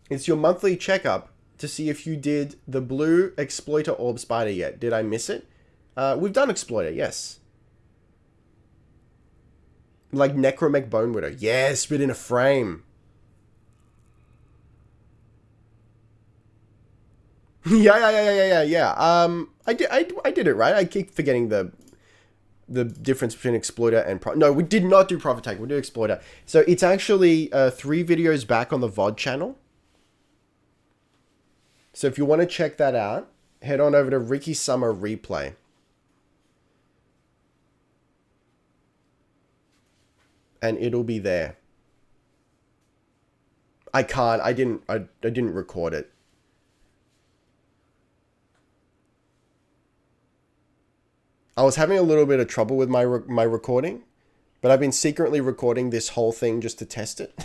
It's your monthly checkup to see if you did the blue Exploiter Orb Spider yet. Did I miss it? We've done Exploiter, yes. Like Necromech Bone Widow. Yes, but in a frame. Yeah. I did it right. I keep forgetting the difference between Exploiter and no, we did not do Prophet Tank. We did Exploiter. So it's actually 3 videos back on the VOD channel. So if you want to check that out, head on over to Ricky Summer Replay. And it'll be there. I can't. I didn't record it. I was having a little bit of trouble with my recording, but I've been secretly recording this whole thing just to test it.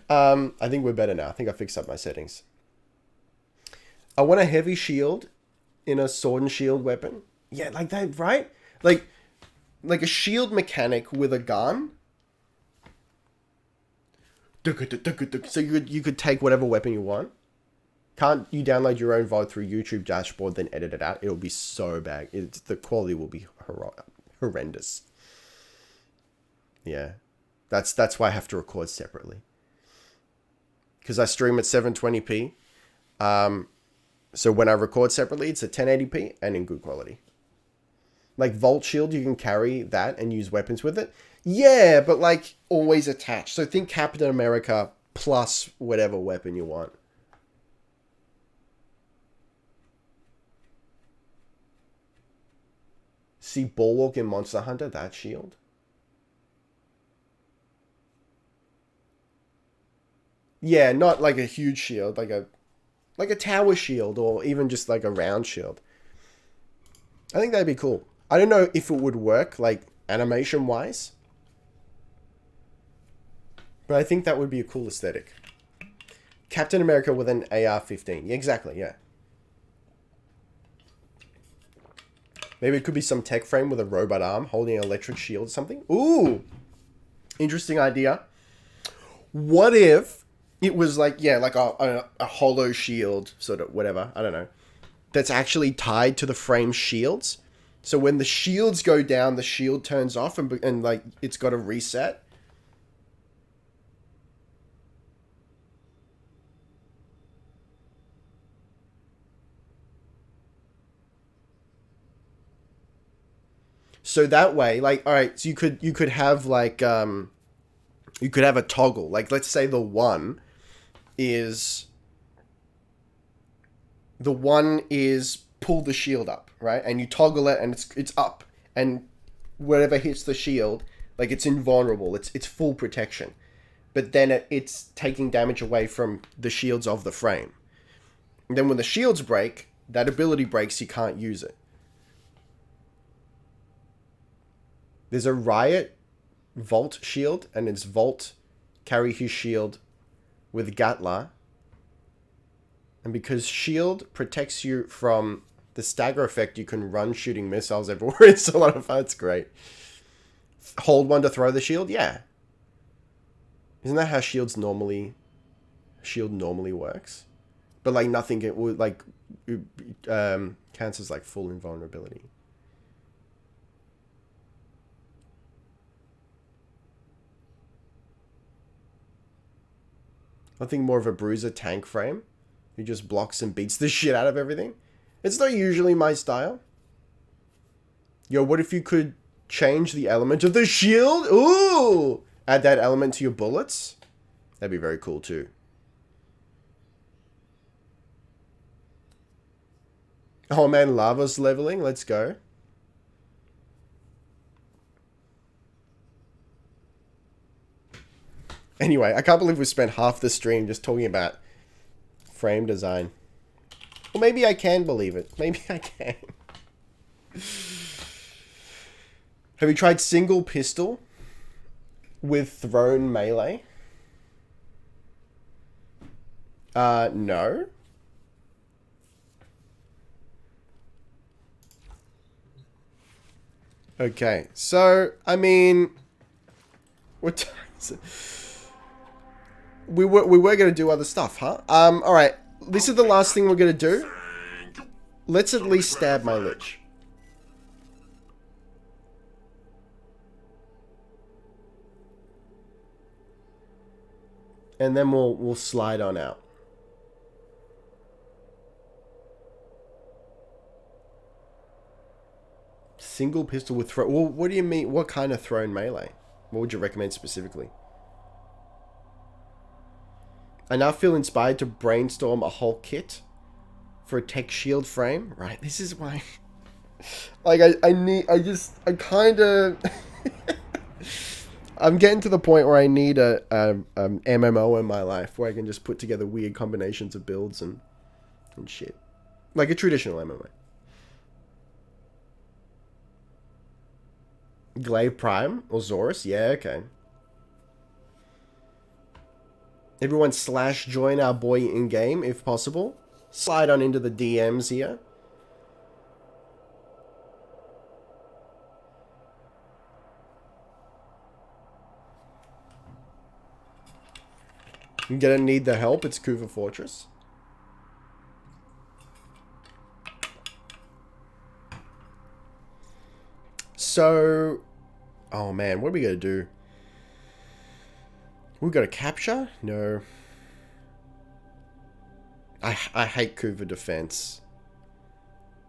I think we're better now. I think I fixed up my settings. I want a heavy shield in a sword and shield weapon. Yeah, like that, right? Like a shield mechanic with a gun. So you could take whatever weapon you want. Can't you download your own VOD through YouTube dashboard, then edit it out? It'll be so bad. The quality will be horrendous. Yeah. That's why I have to record separately. Because I stream at 720p. So when I record separately, it's at 1080p and in good quality. Like Volt Shield, you can carry that and use weapons with it. Yeah, but like always attached. So think Captain America plus whatever weapon you want. See Bulwark in Monster Hunter, that shield. Yeah, not like a huge shield, like a tower shield or even just like a round shield. I think that'd be cool. I don't know if it would work like animation wise, but I think that would be a cool aesthetic. Captain America with an AR-15. Yeah, exactly, yeah. Maybe it could be some tech frame with a robot arm holding an electric shield or something. Ooh! Interesting idea. What if it was like, yeah, like a hollow shield, sort of, whatever, I don't know, that's actually tied to the frame shields. So when the shields go down, the shield turns off and like, it's got a reset. So that way, like, all right, so you could have like, you could have a toggle. Like, let's say the one is pull the shield up, right? And you toggle it and it's up. And whatever hits the shield, like it's invulnerable. It's full protection. But then it's taking damage away from the shields of the frame. And then when the shields break, that ability breaks, you can't use it. There's a Riot Volt shield, and it's Volt carry his shield with Gatla. And because shield protects you from the stagger effect, you can run shooting missiles everywhere. It's a lot of fun. It's great. Hold one to throw the shield? Yeah. Isn't that how shield normally works? But like nothing, it would like cancels like full invulnerability. I think more of a bruiser tank frame who just blocks and beats the shit out of everything. It's not usually my style. Yo, what if you could change the element of the shield? Ooh! Add that element to your bullets? That'd be very cool too. Oh man, LAVOS leveling. Let's go. Anyway, I can't believe we spent half the stream just talking about frame design. Well, maybe I can believe it. Maybe I can. Have you tried single pistol with thrown melee? No. Okay, so, I mean, what time is it? We were going to do other stuff, huh? Alright. This is the last thing we're going to do. Let's at least stab my lich. And then we'll slide on out. Single pistol with throw. Well, what do you mean? What kind of thrown melee? What would you recommend specifically? I now feel inspired to brainstorm a whole kit for a tech shield frame. Right, this is why. Like, I kind of. I'm getting to the point where I need a MMO in my life where I can just put together weird combinations of builds and shit. Like a traditional MMO. Glaive Prime or Zorus? Yeah, okay. Everyone slash join our boy in game if possible. Slide on into the DMs here. You're gonna need the help. It's Kuva Fortress. So... Oh man, what are we going to do? We got to capture? No. I hate Kuva defense.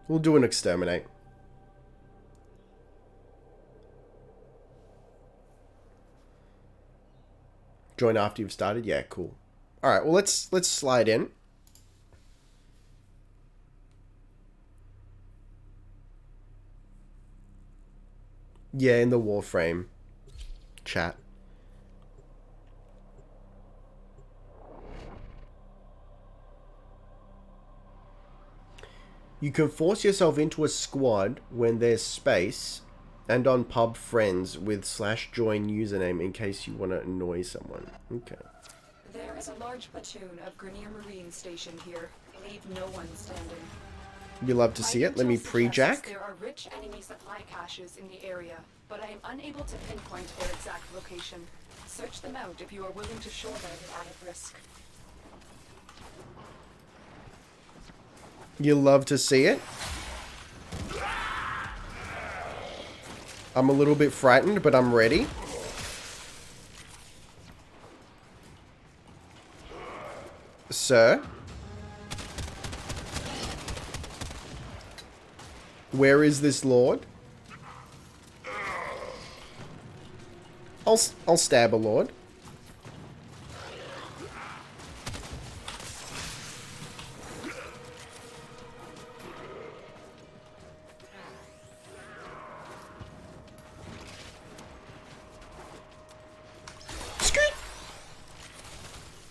We'll do an exterminate. Join after you've started? Yeah, cool. Alright, well let's slide in. Yeah, in the Warframe chat. You can force yourself into a squad when there's space and on pub friends with /join username in case you want to annoy someone. Okay. There is a large platoon of Grenier Marines stationed here. Leave no one standing. You love to see it. Let me pre-jack. There are rich enemy supply caches in the area, but I am unable to pinpoint their exact location. Search them out if you are willing to shoulder the added risk. You love to see it. I'm a little bit frightened, but I'm ready. Sir? Where is this lord? I'll stab a lord.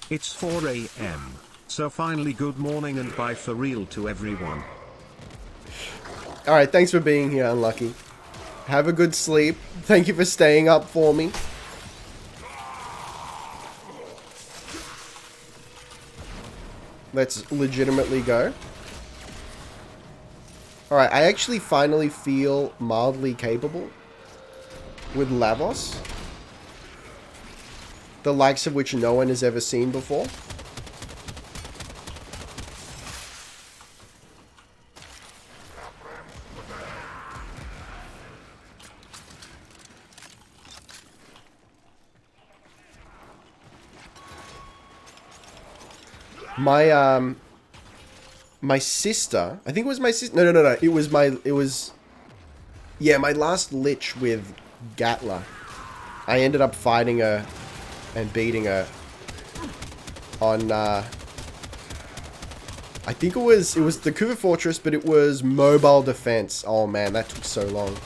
It's 4 a.m. So finally good morning and bye for real to everyone. Alright, thanks for being here, Unlucky. Have a good sleep. Thank you for staying up for me. Let's legitimately go. Alright, I actually finally feel mildly capable with LAVOS. The likes of which no one has ever seen before. My sister, I think it was my sister, no, it was, yeah, my last lich with Gatla. I ended up fighting her and beating her on, I think it was the Kuva Fortress, but it was mobile defense. Oh man, that took so long.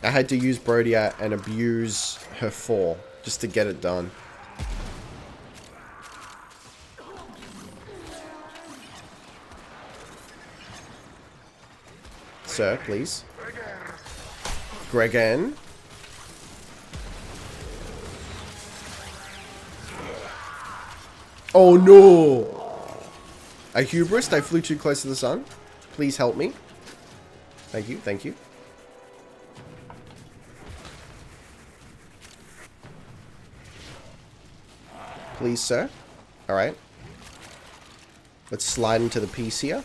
I had to use Brodia and abuse her 4 just to get it done. Sir, please. Gregan. Oh no! A hubris, I flew too close to the sun. Please help me. Thank you, thank you. Please, sir. Alright. Let's slide into the piece here.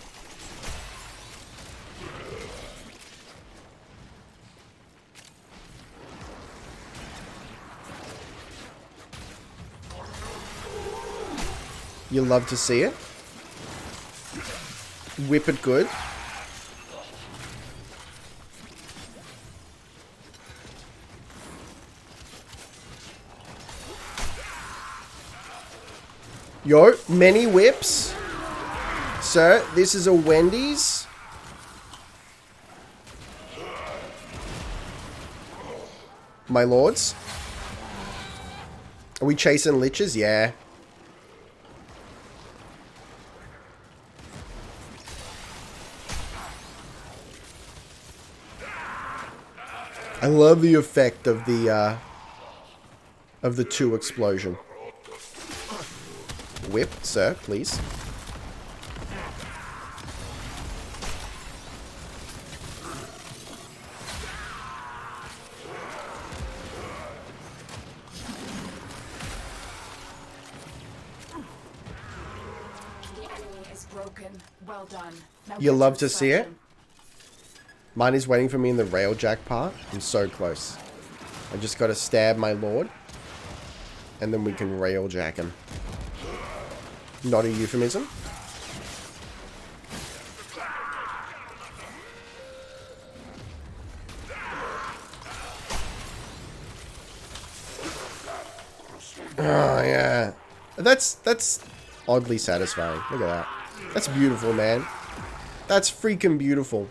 You love to see it. Whip it good. Yo, many whips. Sir, this is a Wendy's. My lords. Are we chasing liches? Yeah. I love the effect of the 2 explosion. Whip, sir, please. The enemy is broken. Well done. Now You get love to to see it? extraction. Mine is waiting for me in the railjack part. I'm so close. I just got to stab my lord. And then we can railjack him. Not a euphemism. Oh, yeah. That's oddly satisfying. Look at that. That's beautiful, man. That's freaking beautiful.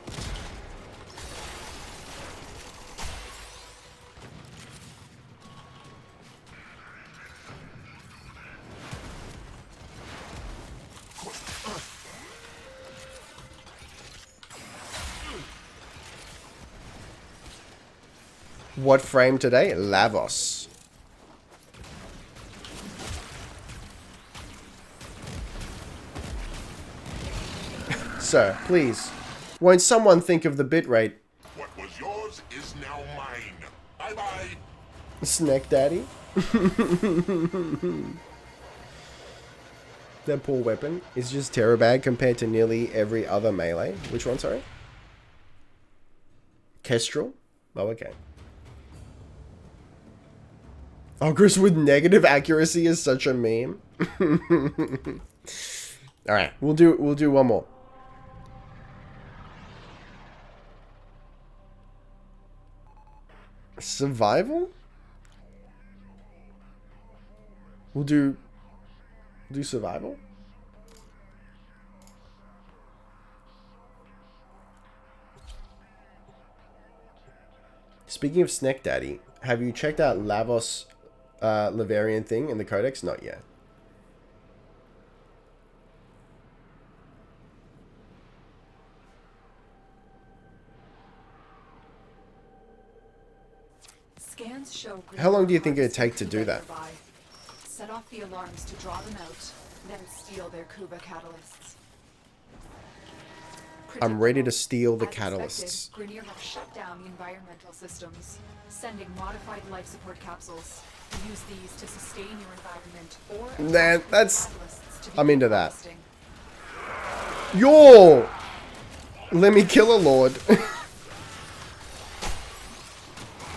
What frame today? LAVOS. Sir, please. Won't someone think of the bitrate? What was yours is now mine. Bye-bye. Snack daddy. That poor weapon is just terror bag compared to nearly every other melee. Which one, sorry? Kestrel? Oh, okay. Ogres with negative accuracy is such a meme. Alright, we'll do one more. Survival? We'll do survival? Speaking of Snack Daddy, have you checked out LAVOS Lavarian thing in the codex? Not yet. Scans show. How long do you think it'd take to do that? Set off the alarms to draw them out, then steal their Kuba catalysts. I'm ready to steal the As catalysts. expected, Grenier have shut down the environmental systems, sending modified life support capsules. Use these to sustain your environment or Man, that's... catalysts to I'm into begin that. harvesting. Yo! Let me kill a lord.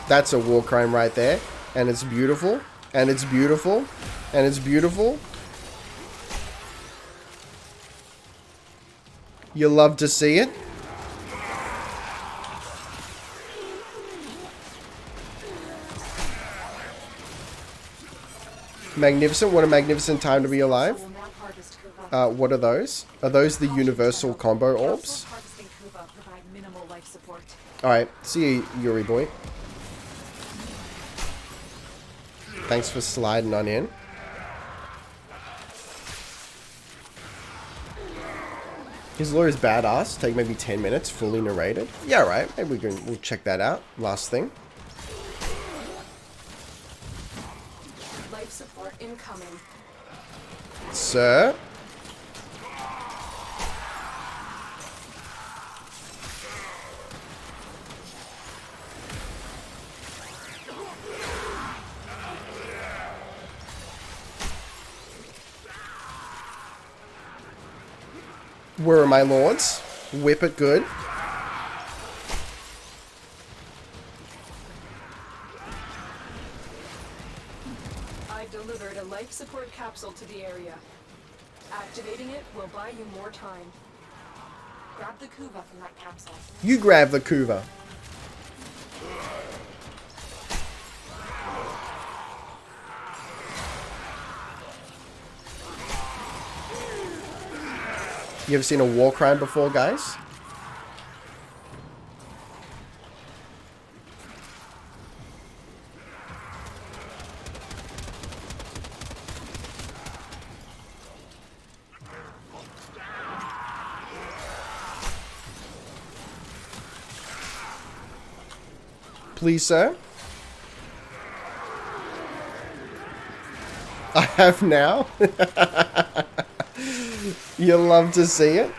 That's a war crime right there. And it's beautiful. And it's beautiful. And it's beautiful. You love to see it. Magnificent. What a magnificent time to be alive. Will now harvest Kuba. What are those? Are those the universal combo orbs? Capsules harvesting Kuba provide minimal life support. Alright, see you, Yuri boy. Thanks for sliding on in. His lore is badass. Take maybe 10 minutes, fully narrated. Yeah, right. Maybe we'll check that out. Last thing. Life support incoming. Sir. Where are my lords? Whip it good. I've delivered a life support capsule to the area. Activating it will buy you more time. Grab the Kuva from that capsule. You grab the Kuva. You ever seen a war crime before, guys? Please, sir. I have now. You love to see it.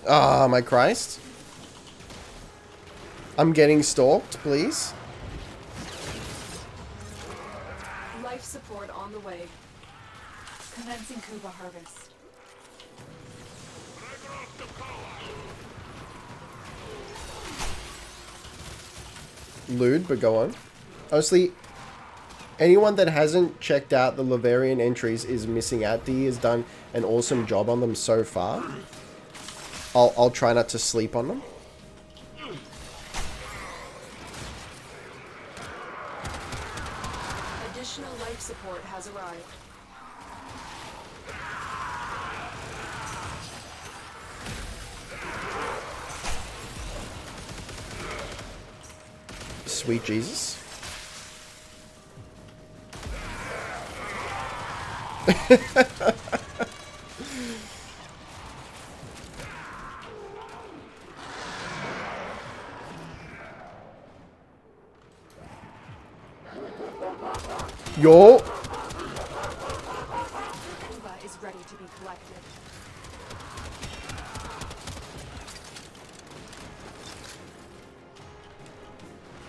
Ah, my Christ. I'm getting stalked, please. Life support on the way. Commencing Kuva harvest. lewd, but go on. Honestly, anyone that hasn't checked out the Lavarian entries is missing out. Dee has done an awesome job on them so far. I'll try not to sleep on them. Additional life support has arrived. Sweet Jesus. Yo. Kuva is ready to be collected.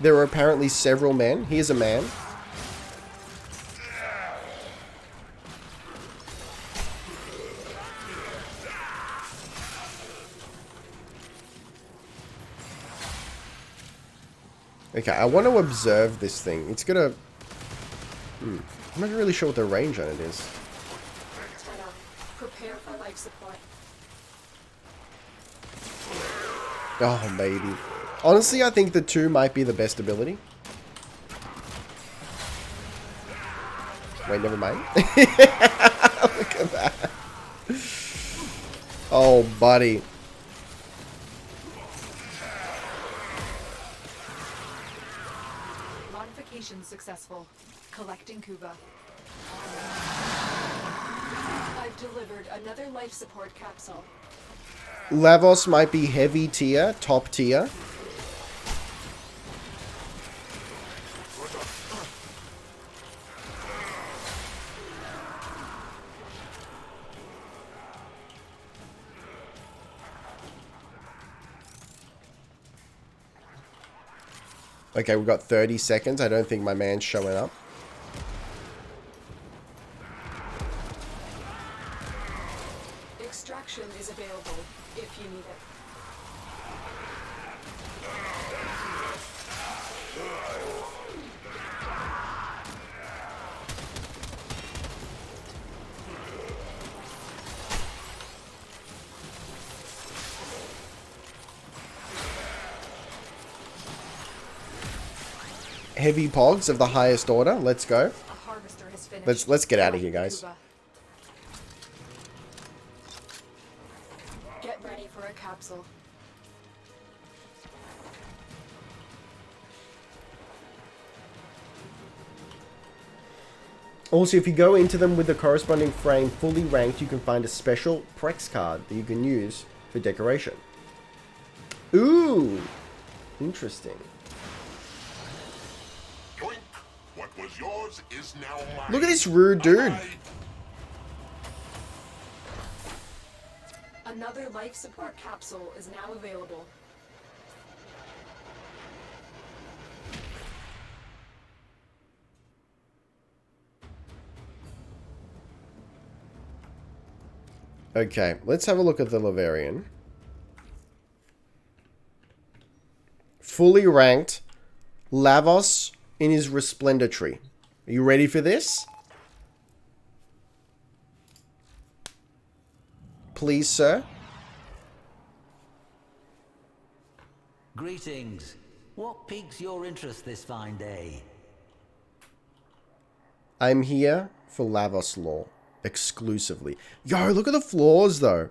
There are apparently several men. Here's a man. Okay, I want to observe this thing. It's gonna... I'm not really sure what the range on it is. Tenno, prepare for life support. Oh, maybe. Honestly, I think the 2 might be the best ability. Wait, never mind. Look at that. Oh, buddy. Modification successful. Collecting Kuva. I've delivered another life support capsule. LAVOS might be heavy tier, top tier. Okay, we've got 30 seconds. I don't think my man's showing up. Extraction is available if you need it. Heavy pogs of the highest order. Let's go. A harvester has finished. Let's get out of here, guys. Get ready for a capsule. Also, if you go into them with the corresponding frame fully ranked, you can find a special Prex card that you can use for decoration. Ooh! Interesting. Yoink. What was yours is now mine. Look at this rude dude. Bye-bye. Another life support capsule is now available. Okay, let's have a look at the Lavarian. Fully ranked. LAVOS in his Resplendor tree. Are you ready for this? Please, sir. Greetings. What piques your interest this fine day? I'm here for LAVOS lore. Exclusively. Yo, look at the floors, though.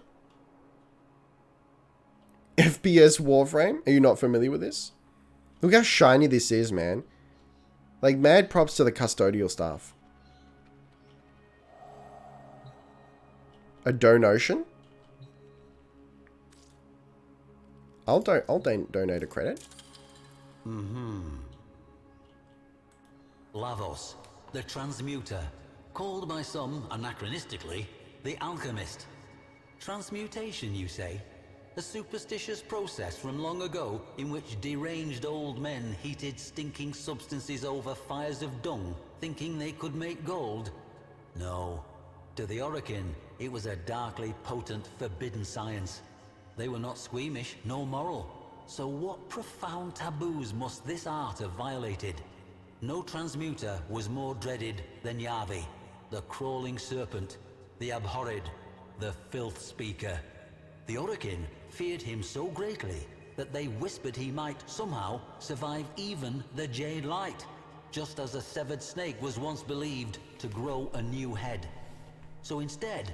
FPS Warframe? Are you not familiar with this? Look how shiny this is, man. Like, mad props to the custodial staff. A donation? I'll donate a credit. LAVOS, the transmuter, called by some, anachronistically, the alchemist. Transmutation, you say? A superstitious process from long ago in which deranged old men heated stinking substances over fires of dung, thinking they could make gold? No. To the Orokin, it was a darkly potent, forbidden science. They were not squeamish, nor moral. So what profound taboos must this art have violated? No transmuter was more dreaded than Yavi, the crawling serpent, the abhorred, the filth speaker. The Orokin feared him so greatly that they whispered he might somehow survive even the Jade Light, just as a severed snake was once believed to grow a new head. So instead,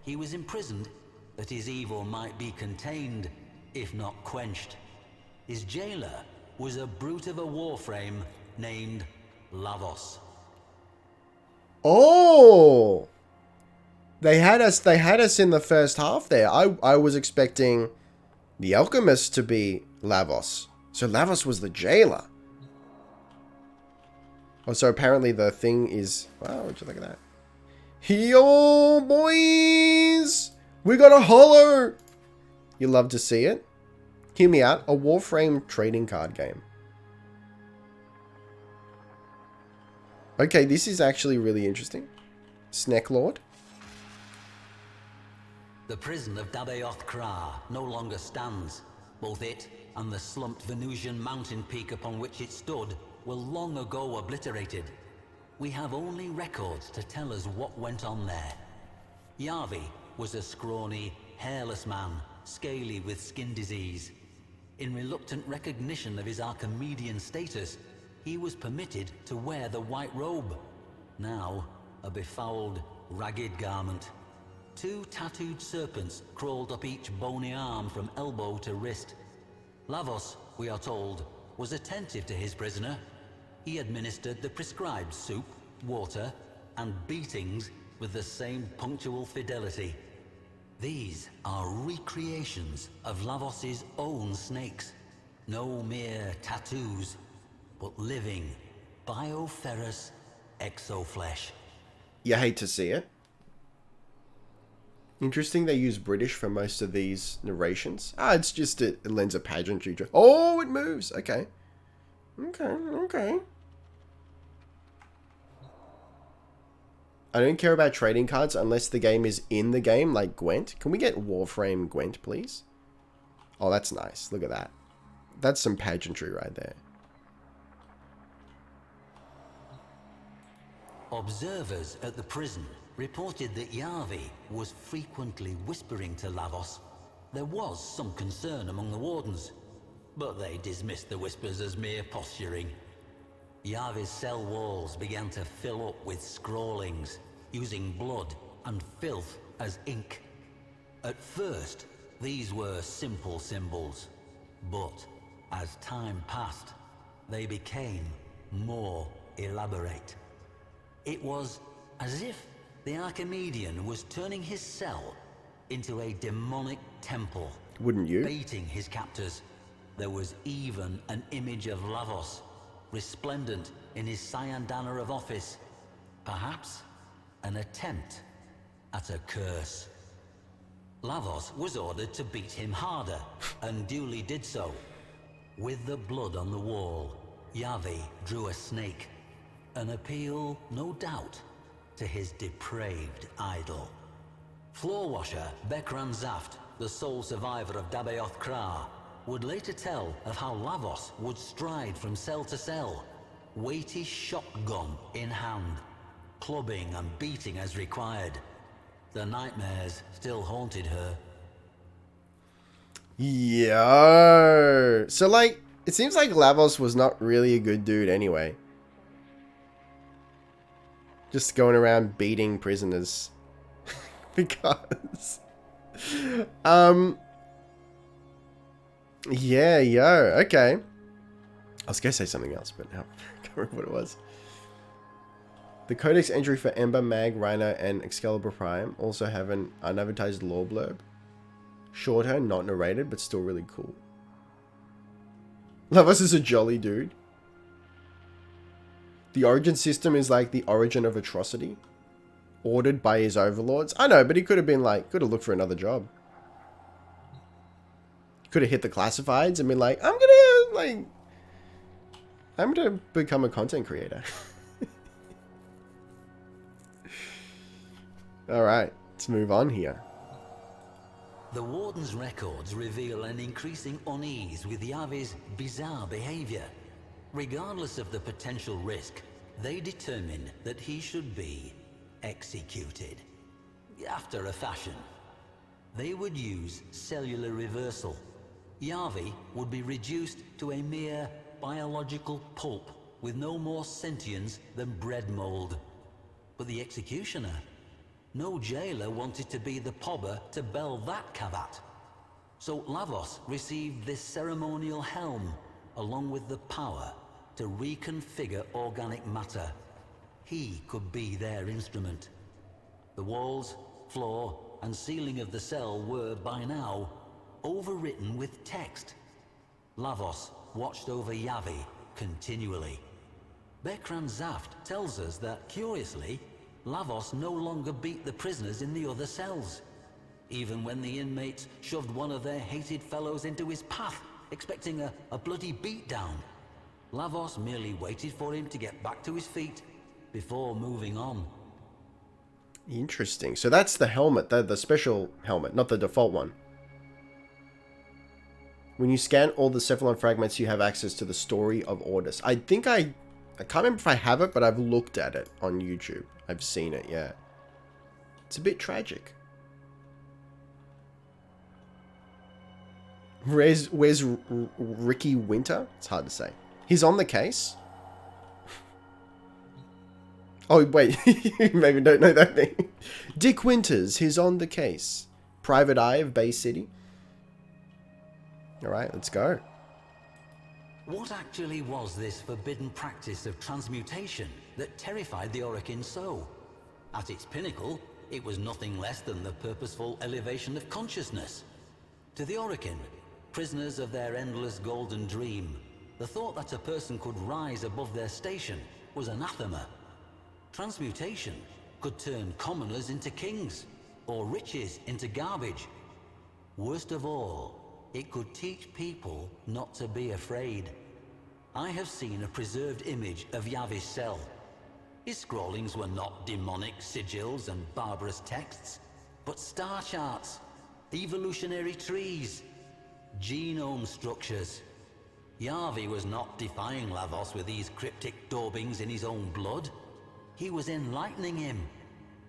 he was imprisoned that his evil might be contained, if not quenched. His jailer was a brute of a Warframe named LAVOS. Oh! They had us in the first half there. I was expecting the alchemist to be LAVOS. So LAVOS was the jailer. Oh, so apparently the thing is... Wow, would you look at that? Yo, boys! We got a holo! You love to see it? Hear me out. A Warframe trading card game. Okay, this is actually really interesting. Snack Lord. The prison of Dabayoth Kra no longer stands. Both it and the slumped Venusian mountain peak upon which it stood were long ago obliterated. We have only records to tell us what went on there. Yavi was a scrawny, hairless man, scaly with skin disease. In reluctant recognition of his Archimedean status, he was permitted to wear the white robe, now a befouled, ragged garment. 2 tattooed serpents crawled up each bony arm from elbow to wrist. LAVOS, we are told, was attentive to his prisoner. He administered the prescribed soup, water, and beatings with the same punctual fidelity. These are recreations of LAVOS's own snakes. No mere tattoos, but living, bioferrous exoflesh. You hate to see it. Interesting they use British for most of these narrations. Ah, it's just it lends a pageantry to... Oh, it moves. Okay. Okay. I don't care about trading cards unless the game is in the game, like Gwent. Can we get Warframe Gwent, please? Oh, that's nice. Look at that. That's some pageantry right there. Observers at the prison reported that Yavi was frequently whispering to LAVOS. There was some concern among the wardens, but they dismissed the whispers as mere posturing. Yavi's cell walls began to fill up with scrawlings, using blood and filth as ink. At first, these were simple symbols, but as time passed, they became more elaborate. It was as if the Archimedean was turning his cell into a demonic temple. Wouldn't you? Baiting his captors. There was even an image of LAVOS, resplendent in his cyan-dana of office. Perhaps an attempt at a curse. LAVOS was ordered to beat him harder, and duly did so. With the blood on the wall, Yavi drew a snake. An appeal, no doubt, to his depraved idol. Floor washer Bekran Zaft, the sole survivor of Dabayoth Kra, would later tell of how LAVOS would stride from cell to cell, weighty shotgun in hand, clubbing and beating as required. The nightmares still haunted her. Yo. So, like, it seems like LAVOS was not really a good dude anyway. Just going around beating prisoners. Because... Yeah, yo. Okay. I was going to say something else, but now I can't remember what it was. The codex entry for Ember, Mag, Rhino, and Excalibur Prime also have an unadvertised lore blurb. Shorter, not narrated, but still really cool. LAVOS is a jolly dude. The origin system is like the origin of atrocity. Ordered by his overlords. I know, but he could have been like, could have looked for another job. Could have hit the classifieds and been like, I'm gonna become a content creator. Alright, let's move on here. The Warden's records reveal an increasing unease with Yavi's bizarre behavior. Regardless of the potential risk, they determine that he should be executed. After a fashion. They would use cellular reversal. Yavi would be reduced to a mere biological pulp with no more sentience than bread mold. But the executioner? No jailer wanted to be the pobber to bell that cavat. So LAVOS received this ceremonial helm, along with the power to reconfigure organic matter. He could be their instrument. The walls, floor, and ceiling of the cell were, by now, overwritten with text. LAVOS watched over Yavi continually. Bekran Zaft tells us that, curiously, LAVOS no longer beat the prisoners in the other cells. Even when the inmates shoved one of their hated fellows into his path, expecting a bloody beatdown, LAVOS merely waited for him to get back to his feet before moving on. Interesting. So that's the helmet, the special helmet, not the default one. When you scan all the Cephalon fragments, you have access to the story of Ordis. I think I can't remember if I have it, but I've looked at it on YouTube. I've seen it, yeah. It's a bit tragic. Where's Ricky Winter? It's hard to say. He's on the case. Oh, wait. You maybe don't know that name. Dick Winters, he's on the case. Private Eye of Bay City. Alright, let's go. What actually was this forbidden practice of transmutation that terrified the Orokin so? At its pinnacle, it was nothing less than the purposeful elevation of consciousness. To the Orokin, prisoners of their endless golden dream, the thought that a person could rise above their station was anathema. Transmutation could turn commoners into kings, or riches into garbage. Worst of all, it could teach people not to be afraid. I have seen a preserved image of Yavi's cell. His scrawlings were not demonic sigils and barbarous texts, but star charts, evolutionary trees, genome structures. Yavi was not defying LAVOS with these cryptic daubings in his own blood. He was enlightening him.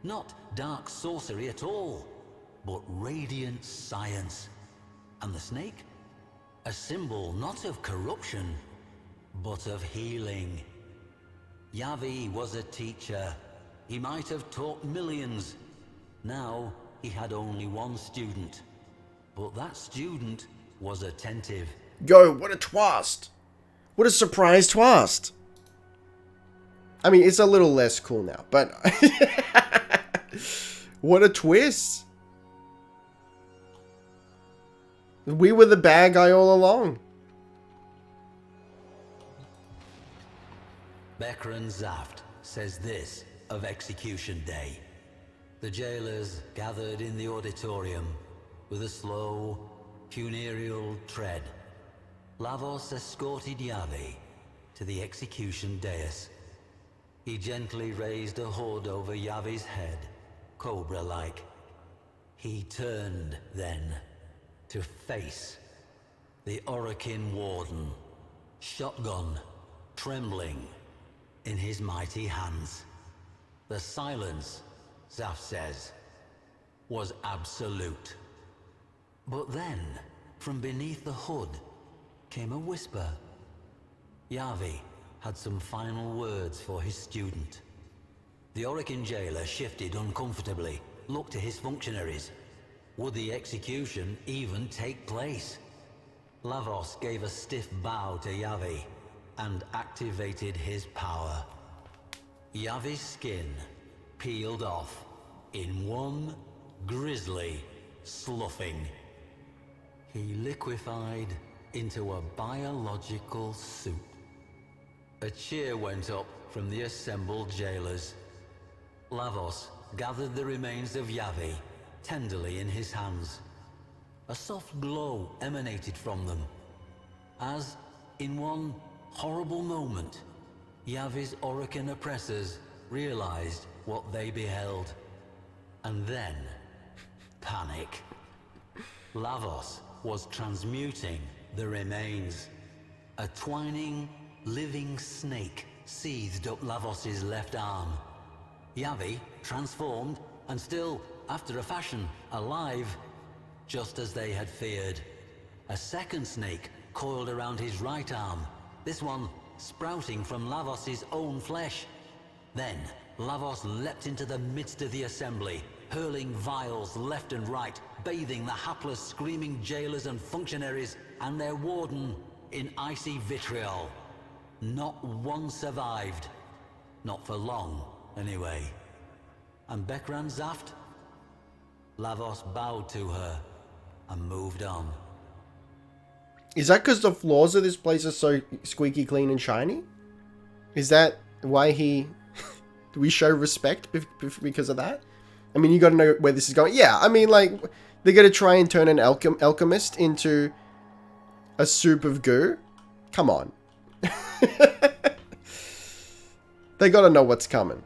Not dark sorcery at all, but radiant science. And the snake? A symbol not of corruption, but of healing. Yavi was a teacher. He might have taught millions. Now he had only one student. But that student was attentive. Yo, what a twist! What a surprise twist! I mean, it's a little less cool now, but... What a twist! We were the bad guy all along. Bekran Zaft says this of Execution Day. The jailers gathered in the auditorium with a slow, funereal tread. LAVOS escorted Yavi to the execution dais. He gently raised a hood over Yavi's head, cobra-like. He turned, then, to face the Orokin Warden, shotgun trembling in his mighty hands. The silence, Zaft says, was absolute. But then, from beneath the hood, came a whisper. Yavi had some final words for his student. The Orokin jailer shifted uncomfortably, looked to his functionaries. Would the execution even take place? LAVOS gave a stiff bow to Yavi and activated his power. Yavi's skin peeled off in one grisly sloughing. He liquefied into a biological soup. A cheer went up from the assembled jailers. LAVOS gathered the remains of Yavi tenderly in his hands. A soft glow emanated from them, as, in one horrible moment, Yavi's Orokin oppressors realized what they beheld. And then, panic. LAVOS was transmuting the remains. A twining, living snake seethed up LAVOS's left arm. Yavi, transformed, and still, after a fashion, alive, just as they had feared. A second snake coiled around his right arm, this one sprouting from LAVOS's own flesh. Then, LAVOS leapt into the midst of the assembly, hurling vials left and right, bathing the hapless, screaming jailers and functionaries and their warden in icy vitriol. Not one survived. Not for long, anyway. And Bekran Zaft? LAVOS bowed to her and moved on. Is that because the floors of this place are so squeaky clean and shiny? Is that why he... Do we show respect because of that? I mean, you got to know where this is going. Yeah, I mean, like, they're going to try and turn an alchemist into a soup of goo? Come on. They got to know what's coming.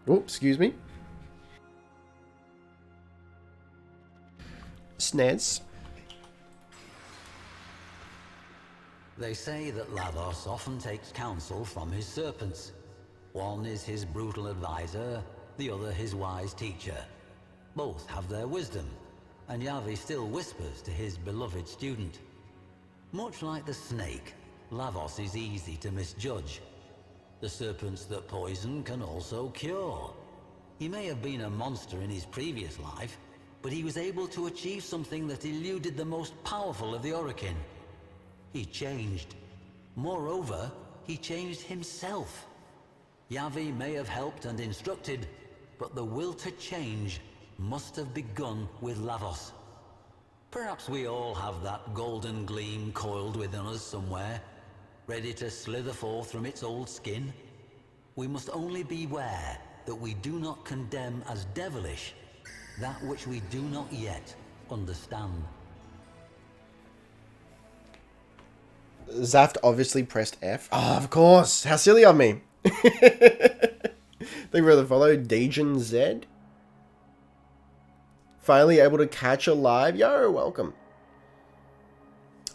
Oh, excuse me. Snez. They say that LAVOS often takes counsel from his serpents. One is his brutal advisor, the other his wise teacher. Both have their wisdom, and Yavi still whispers to his beloved student. Much like the snake, LAVOS is easy to misjudge. The serpents that poison can also cure. He may have been a monster in his previous life, but he was able to achieve something that eluded the most powerful of the Orokin. He changed. Moreover, he changed himself. Yavi may have helped and instructed, but the will to change must have begun with LAVOS. Perhaps we all have that golden gleam coiled within us somewhere, ready to slither forth from its old skin. We must only beware that we do not condemn as devilish that which we do not yet understand. Zaft obviously pressed F. Oh, of course. How silly of me. Thank you for the follow. Dajin Z. Finally able to catch a live. Yo, welcome.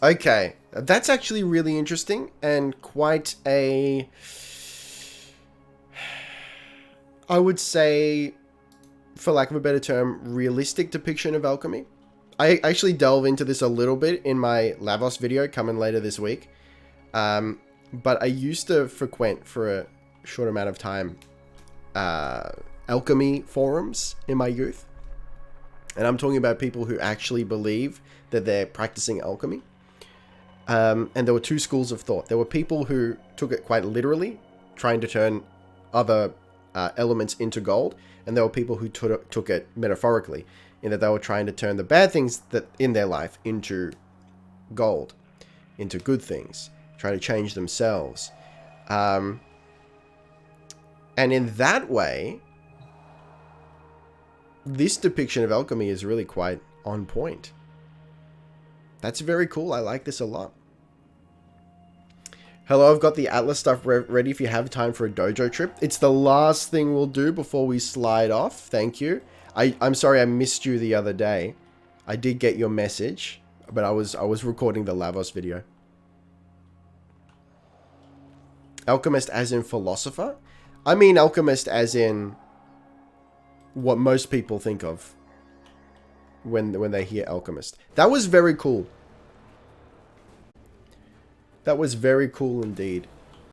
Okay. That's actually really interesting and quite a... I would say, for lack of a better term, realistic depiction of alchemy. I actually delve into this a little bit in my LAVOS video coming later this week. But I used to frequent for a short amount of time alchemy forums in my youth. And I'm talking about people who actually believe that they're practicing alchemy. And there were two schools of thought. There were people who took it quite literally, trying to turn other elements into gold. And there were people who took it metaphorically, in that they were trying to turn the bad things that in their life into gold, into good things, trying to change themselves. And in that way, this depiction of alchemy is really quite on point. That's very cool. I like this a lot. Hello, I've got the Atlas stuff ready if you have time for a dojo trip. It's the last thing we'll do before we slide off. Thank you. I'm sorry I missed you the other day. I did get your message, but I was recording the LAVOS video. Alchemist as in philosopher? I mean alchemist as in what most people think of when they hear alchemist. That was very cool. That was very cool indeed.